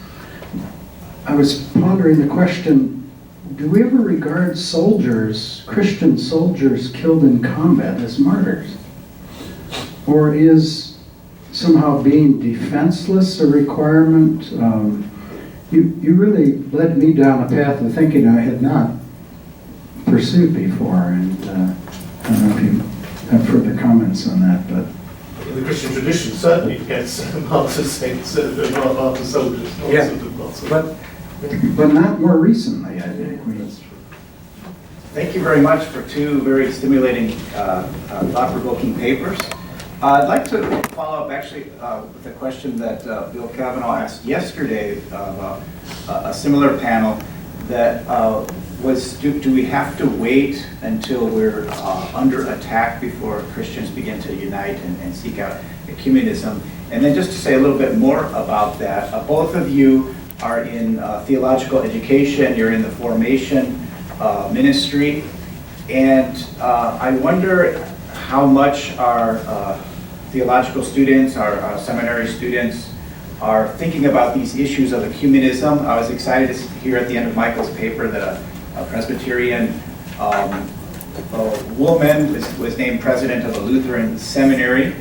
I was pondering the question, do we ever regard soldiers, Christian soldiers killed in combat, as martyrs? Or is somehow being defenseless a requirement? You really led me down a path of thinking I had not pursued before, and I don't know if you have further comments on that, but... In the Christian tradition, certainly against martyr saints, martyr soldiers. Yeah, but not more recently, I think. Thank you very much for two very stimulating, thought-provoking papers. I'd like to follow up actually with a question that Bill Kavanaugh asked yesterday of a similar panel that was, do we have to wait until we're under attack before Christians begin to unite and seek out ecumenism? And then just to say a little bit more about that, both of you are in theological education, you're in the formation ministry, and I wonder how much our theological students, our seminary students, are thinking about these issues of ecumenism. I was excited to hear at the end of Michael's paper that a Presbyterian woman was named president of a Lutheran seminary.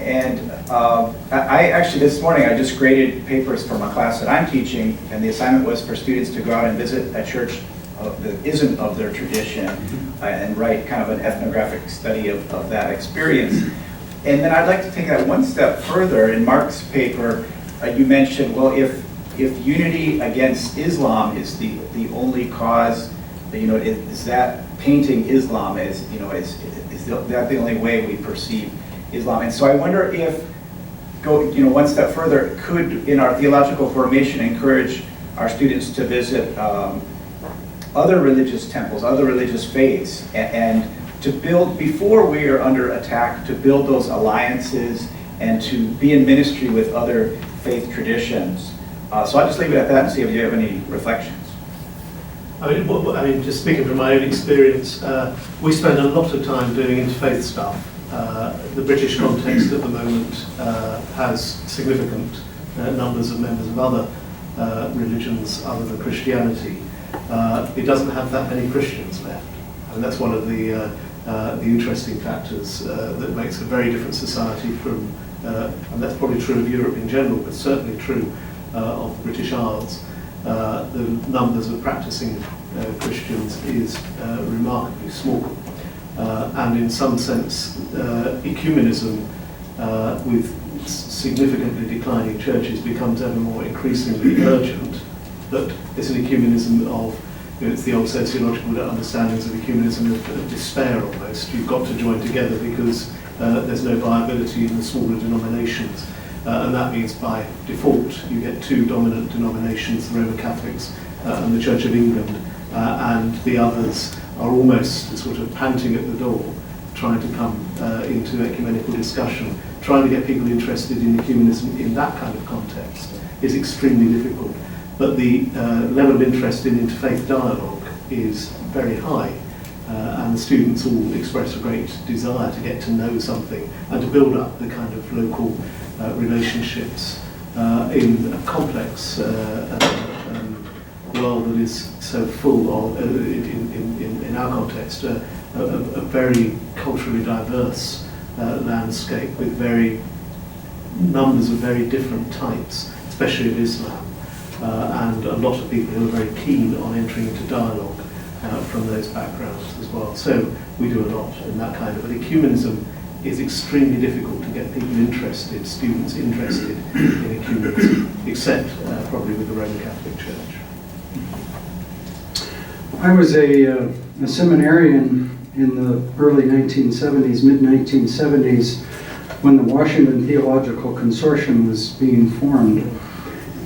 And I actually, this morning, I just graded papers from a class that I'm teaching, and the assignment was for students to go out and visit a church that isn't of their tradition and write kind of an ethnographic study of that experience. And then I'd like to take that one step further. In Mark's paper, you mentioned, well, if unity against Islam is the only cause, is that painting Islam as, is that the only way we perceive Islam? And so I wonder if, one step further, could, in our theological formation, encourage our students to visit other religious temples, other religious faiths, and to build, before we are under attack, to build those alliances and to be in ministry with other faith traditions. So I'll just leave it at that and see if you have any reflections. I mean, just speaking from my own experience, we spend a lot of time doing interfaith stuff. The British context at the moment has significant numbers of members of other religions other than Christianity. It doesn't have that many Christians left. And that's one of the interesting factors that makes a very different society from, and that's probably true of Europe in general, but certainly true of the British Isles. The numbers of practicing Christians is remarkably small. And in some sense, ecumenism with significantly declining churches becomes ever more increasingly urgent. That it's an ecumenism of, it's the old sociological understandings of ecumenism of despair almost. You've got to join together because there's no viability in the smaller denominations. And that means by default you get two dominant denominations, the Roman Catholics and the Church of England, and the others are almost sort of panting at the door, trying to come into ecumenical discussion trying to get people interested in ecumenism in that kind of context is extremely difficult. But the level of interest in interfaith dialogue is very high, and the students all express a great desire to get to know something and to build up the kind of local relationships in a complex world that is so full of, in our context, a very culturally diverse landscape with numbers of very different types, especially of Islam, and a lot of people who are very keen on entering into dialogue from those backgrounds as well. So we do a lot in that kind of, but ecumenism is extremely difficult to get people interested, students interested in ecumenism, except probably with the Roman Catholic Church. I was a seminarian in the early 1970s, mid-1970s, when the Washington Theological Consortium was being formed.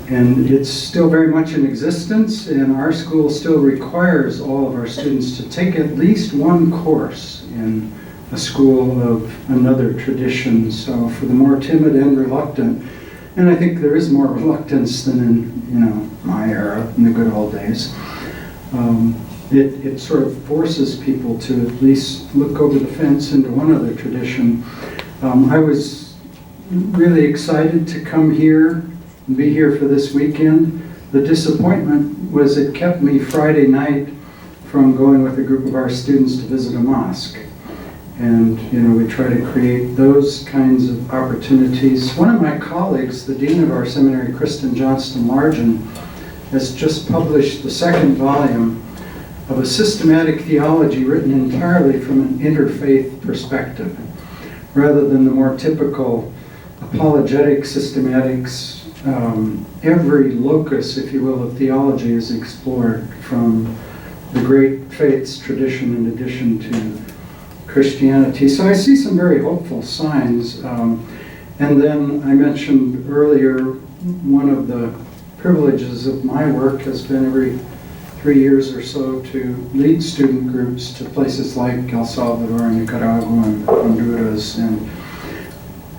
And it's still very much in existence, and our school still requires all of our students to take at least one course in a school of another tradition. So for the more timid and reluctant, and I think there is more reluctance than in my era, in the good old days, it sort of forces people to at least look over the fence into one other tradition. I was really excited to come here and be here for this weekend. The disappointment was it kept me Friday night from going with a group of our students to visit a mosque. And we try to create those kinds of opportunities. One of my colleagues, the dean of our seminary, Kristen Johnston Largen, has just published the second volume of a systematic theology written entirely from an interfaith perspective, rather than the more typical apologetic systematics. Every locus, if you will, of theology is explored, from the great faiths tradition in addition to Christianity. So I see some very hopeful signs. And then I mentioned earlier, one of the privileges of my work has been every 3 years or so to lead student groups to places like El Salvador, Nicaragua, and Honduras, and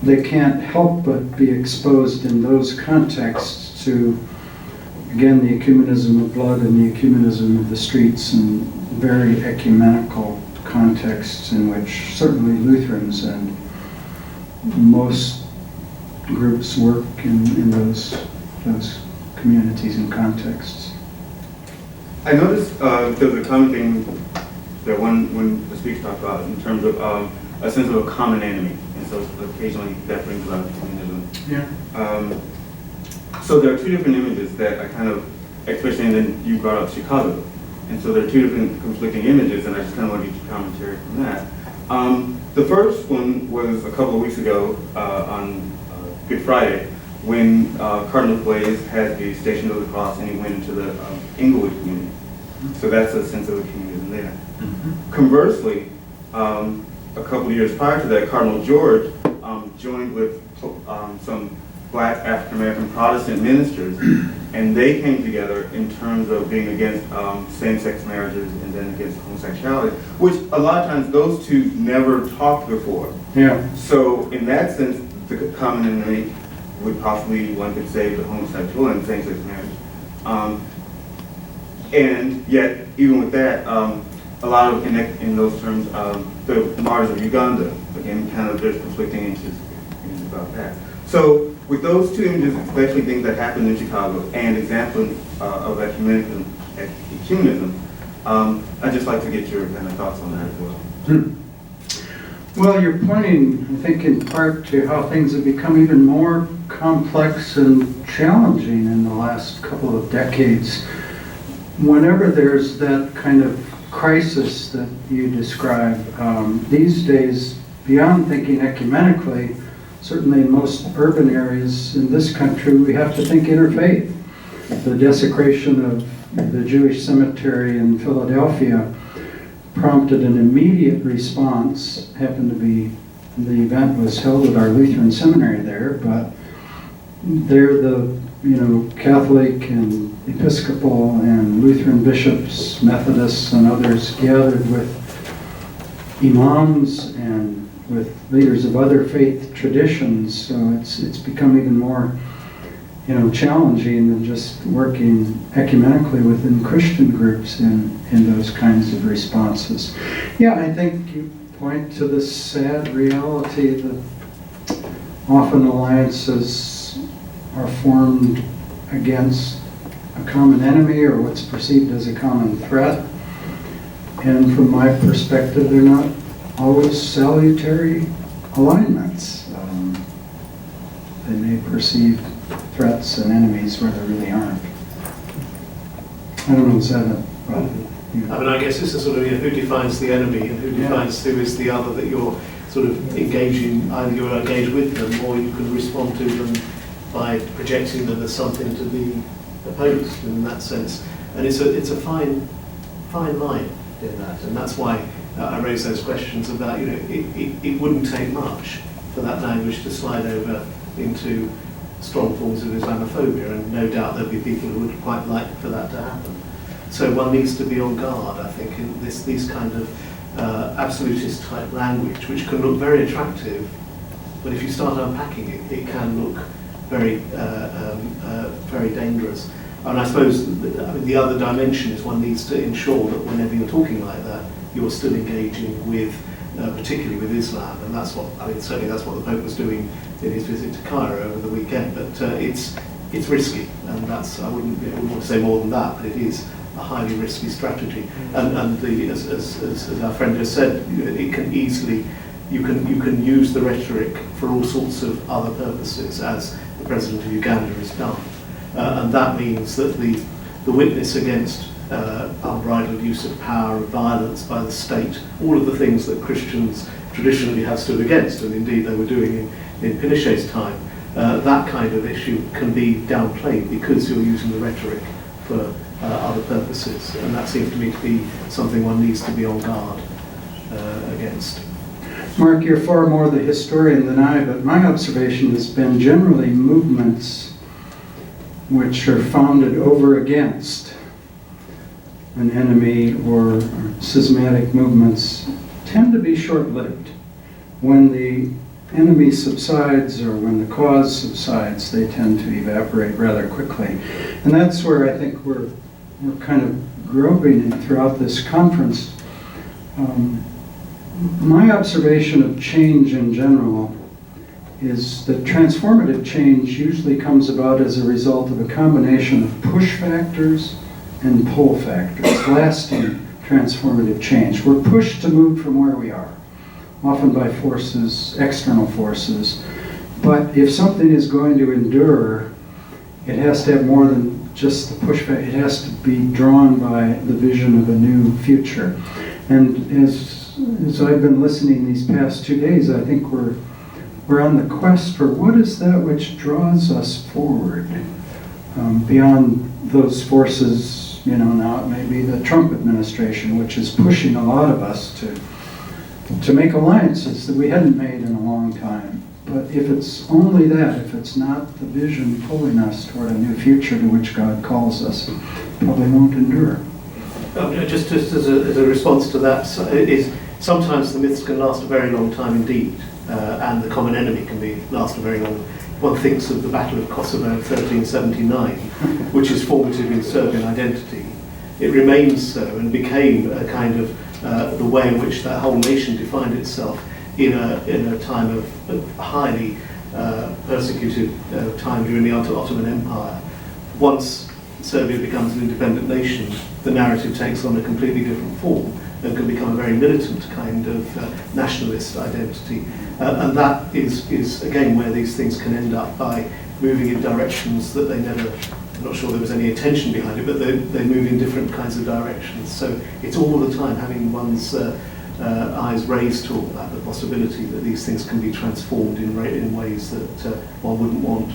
they can't help but be exposed in those contexts to, again, the ecumenism of blood and the ecumenism of the streets, and very ecumenical contexts in which certainly Lutherans and most groups work in those communities and contexts. I noticed there's a common thing that when the speaker talked about in terms of a sense of a common enemy, and so occasionally that brings about communism. Yeah. So there are two different images that I kind of, especially, and then you brought up Chicago, and so there are two different conflicting images, and I just kind of want to get your commentary from that. The first one was a couple of weeks ago on Good Friday, when Cardinal Blaise had the Station of the Cross and he went into the Inglewood community. So that's a sense of a communism there. Mm-hmm. Conversely, a couple of years prior to that, Cardinal George joined with some Black African-American Protestant ministers, and they came together in terms of being against same-sex marriages and then against homosexuality, which a lot of times those two never talked before. Yeah. So in that sense, the common enemy would possibly, one could say, the homosexual and same-sex marriage. And yet, even with that, a lot of, in those terms, the martyrs of Uganda, again, kind of there's conflicting images about that. So with those two images, especially things that happened in Chicago and examples of ecumenism, I'd just like to get your kind of thoughts on that as well. Well, you're pointing, I think, in part to how things have become even more complex and challenging in the last couple of decades. Whenever there's that kind of crisis that you describe, these days, beyond thinking ecumenically, certainly in most urban areas in this country, we have to think interfaith. The desecration of the Jewish cemetery in Philadelphia prompted an immediate response. Happened to be, the event was held at our Lutheran Seminary there, but there the Catholic and Episcopal and Lutheran bishops, Methodists and others gathered with imams and with leaders of other faith traditions, so it's become even more, challenging than just working ecumenically within Christian groups in those kinds of responses. Yeah, I think you point to the sad reality that often alliances are formed against a common enemy or what's perceived as a common threat. And from my perspective, they're not always salutary alignments. They may perceive threats and enemies where there really aren't. I don't know, is that I guess this is sort of who defines the enemy and who defines who is the other that you're sort of engaging. Either you're engaged with them or you can respond to them by projecting them as something to be opposed in that sense. And it's a fine line in that, and that's why I raise those questions about it wouldn't take much for that language to slide over into strong forms of Islamophobia, and no doubt there'll be people who would quite like for that to happen. So one needs to be on guard, I think, in these kind of absolutist type language, which can look very attractive, but if you start unpacking it, it can look very, very dangerous. And I suppose the other dimension is one needs to ensure that whenever you're talking like that, you're still engaging with, particularly with Islam, and that's what, certainly that's what the Pope was doing in his visit to Cairo over the weekend, but it's risky, and that's, I wouldn't want to say more than that, but it is a highly risky strategy. And as our friend has said, it can easily, you can use the rhetoric for all sorts of other purposes, as the President of Uganda has done. And that means that the witness against unbridled use of power and violence by the state, all of the things that Christians traditionally have stood against, and indeed they were doing in Pinochet's time, that kind of issue can be downplayed because you're using the rhetoric for other purposes. And that seems to me to be something one needs to be on guard against. Mark, you're far more the historian than I, but my observation has been generally movements which are founded over against an enemy or schismatic movements tend to be short-lived. When the enemy subsides or when the cause subsides, they tend to evaporate rather quickly. And that's where I think we're kind of groping throughout this conference. My observation of change in general is that transformative change usually comes about as a result of a combination of push factors and pull factors, lasting transformative change. We're pushed to move from where we are, often by forces, external forces. But if something is going to endure, it has to have more than just the push factor. It has to be drawn by the vision of a new future. And as I've been listening these past 2 days, I think we're on the quest for what is that which draws us forward beyond those forces. Now it may be the Trump administration, which is pushing a lot of us to make alliances that we hadn't made in a long time. But if it's only that, if it's not the vision pulling us toward a new future to which God calls us, it probably won't endure. Just as a response to that, is sometimes the myths can last a very long time indeed, and the common enemy can last a very long. One thinks of the Battle of Kosovo in 1379, which is formative in Serbian identity. It remains so and became a kind of the way in which that whole nation defined itself in a time of highly persecuted time during the Ottoman Empire. Once Serbia becomes an independent nation, the narrative takes on a completely different form and can become a very militant kind of nationalist identity. And that is again where these things can end up by moving in directions that they never, I'm not sure there was any intention behind it, but they move in different kinds of directions. So it's all the time having one's eyes raised to all that, the possibility that these things can be transformed in ways that one wouldn't want.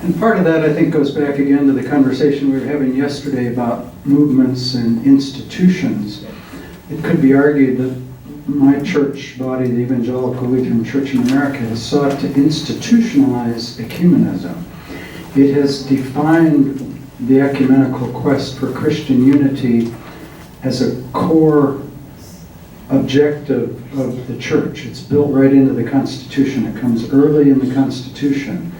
And part of that, I think, goes back again to the conversation we were having yesterday about movements and institutions. It could be argued that my church body, the Evangelical Lutheran Church in America, has sought to institutionalize ecumenism. It has defined the ecumenical quest for Christian unity as a core objective of the church. It's built right into the Constitution. It comes early in the Constitution.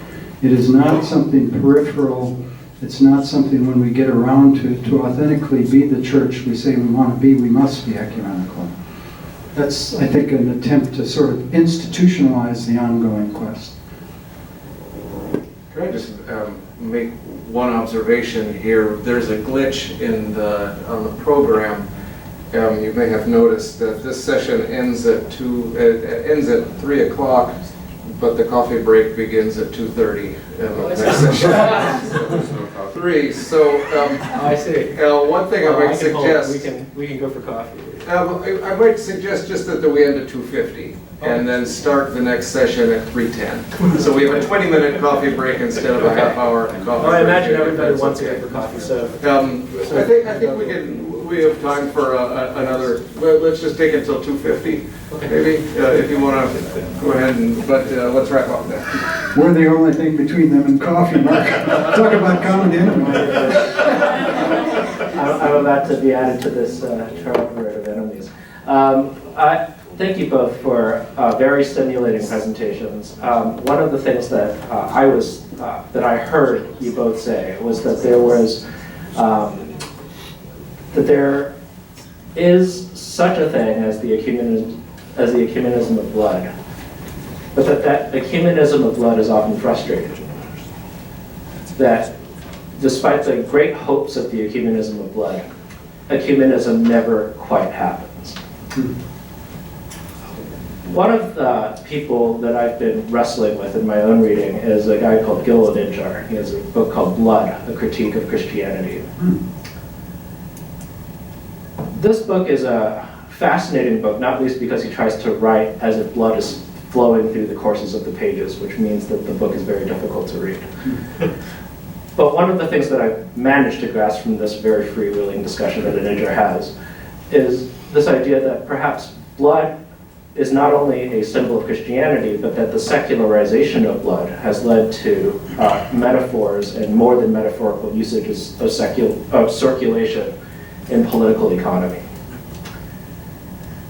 It is not something peripheral. It's not something when we get around to authentically be the church we say we want to be, we must be ecumenical. That's, I think, an attempt to sort of institutionalize the ongoing quest. Can I just make one observation here? There's a glitch on the program. You may have noticed that this session ends at 3 o'clock, but the coffee break begins at 2:30. Next session. 3. So I see. one thing I might suggest. We can go for coffee. I might suggest just that we end at 2:50 and then start the next session at 3:10. So we have a 20-minute coffee break instead of a half-hour coffee break. I imagine everybody That's wants to okay. go for coffee, so. I think we have time for another. Well, let's just take it until 2:50, maybe, if you want to go ahead but let's wrap up now. We're the only thing between them and coffee, Mark. Talk about common enemy. I'm about to be added to this triumvirate of enemies. Thank you both for very stimulating presentations. One of the things that I heard you both say was that there is such a thing as the ecumenism of blood, but that ecumenism of blood is often frustrated. That despite the great hopes of the ecumenism of blood, ecumenism never quite happens. One of the people that I've been wrestling with in my own reading is a guy called Gil Odinjar. He has a book called Blood, A Critique of Christianity. This book is a fascinating book, not least because he tries to write as if blood is flowing through the courses of the pages, which means that the book is very difficult to read. But one of the things that I've managed to grasp from this very freewheeling discussion that Odinjar has is this idea that perhaps blood is not only a symbol of Christianity, but that the secularization of blood has led to metaphors and more than metaphorical usages of circulation in political economy.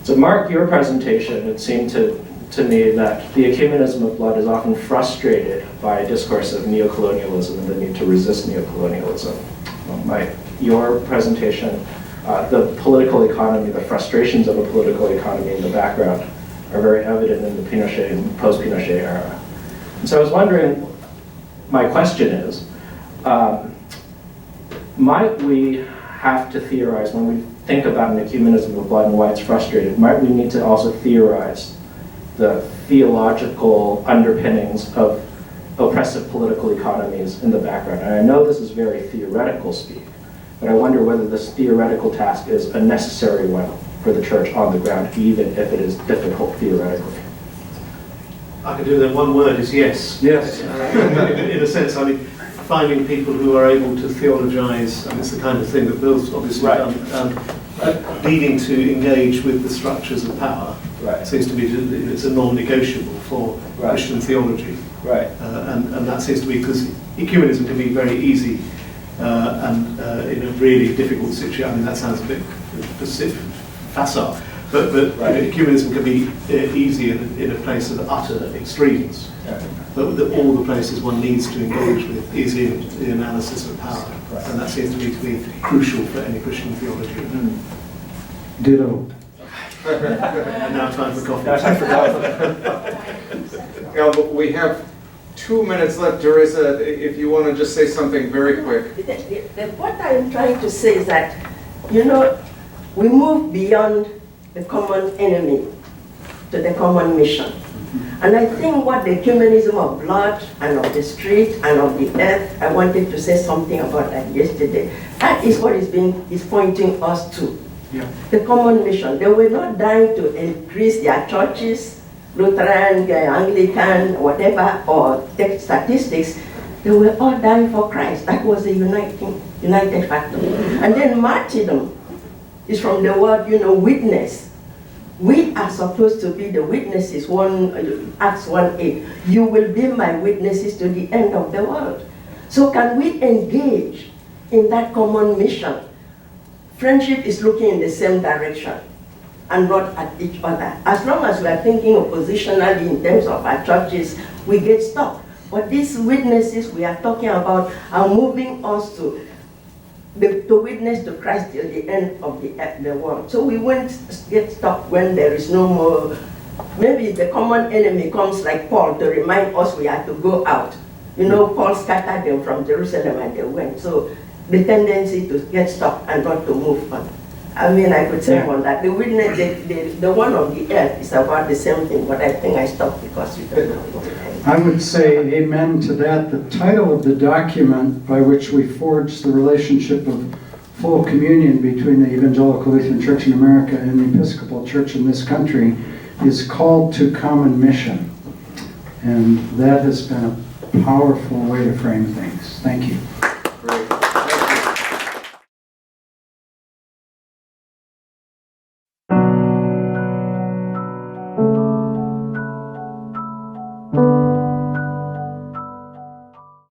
So Mark, your presentation, it seemed to me that the ecumenism of blood is often frustrated by a discourse of neocolonialism and the need to resist neocolonialism. Your presentation, the political economy, the frustrations of a political economy in the background are very evident in the Pinochet and post-Pinochet era. And so I was wondering, my question is, might we have to theorize, when we think about an ecumenism of blood and why it's frustrated, might we need to also theorize the theological underpinnings of oppressive political economies in the background? And I know this is very theoretical speak, but I wonder whether this theoretical task is a necessary one for the church on the ground, even if it is difficult theoretically. I could do that. One word is yes. Yes. In a sense, I mean, finding people who are able to theologize, and it's the kind of thing that Bill's obviously done, needing to engage with the structures of power. Right. Seems to be, it's a non-negotiable for Christian theology. Right. And that seems to be, because ecumenism can be very easy and in a really difficult situation. I mean, that sounds a bit facile, but ecumenism can be easy in a place of utter extremes. Yeah. But all the places one needs to engage with is in the analysis of power. Right. And that seems to me to be crucial for any Christian theology. Ditto. And now time for coffee. Now time for coffee. We have 2 minutes left. Teresa, if you want to just say something very quick. What I'm trying to say is that, we move beyond the common enemy to the common mission. And I think what the ecumenism of blood and of the street and of the earth, I wanted to say something about that yesterday. That is what is pointing us to. Yeah. The common mission. They were not dying to increase their churches, Lutheran, Anglican, whatever, or take statistics. They were all dying for Christ. That was the united factor. And then martyrdom is from the word, witness. We are supposed to be the witnesses. Acts 1:8. You will be my witnesses to the end of the world. So can we engage in that common mission? Friendship is looking in the same direction. and not at each other. As long as we are thinking oppositionally in terms of our churches, we get stuck. But these witnesses we are talking about are moving us to witness to Christ till the end of the world. So we won't get stuck when there is no more. Maybe the common enemy comes like Paul to remind us we have to go out. You know, Paul scattered them from Jerusalem and they went. So the tendency to get stuck and not to move on. I mean, I could say on that. The witness, the one of the earth is about the same thing, but I think I stopped because you don't know. I would say amen to that. The title of the document by which we forged the relationship of full communion between the Evangelical Lutheran Church in America and the Episcopal Church in this country is Called to Common Mission. And that has been a powerful way to frame things. Thank you.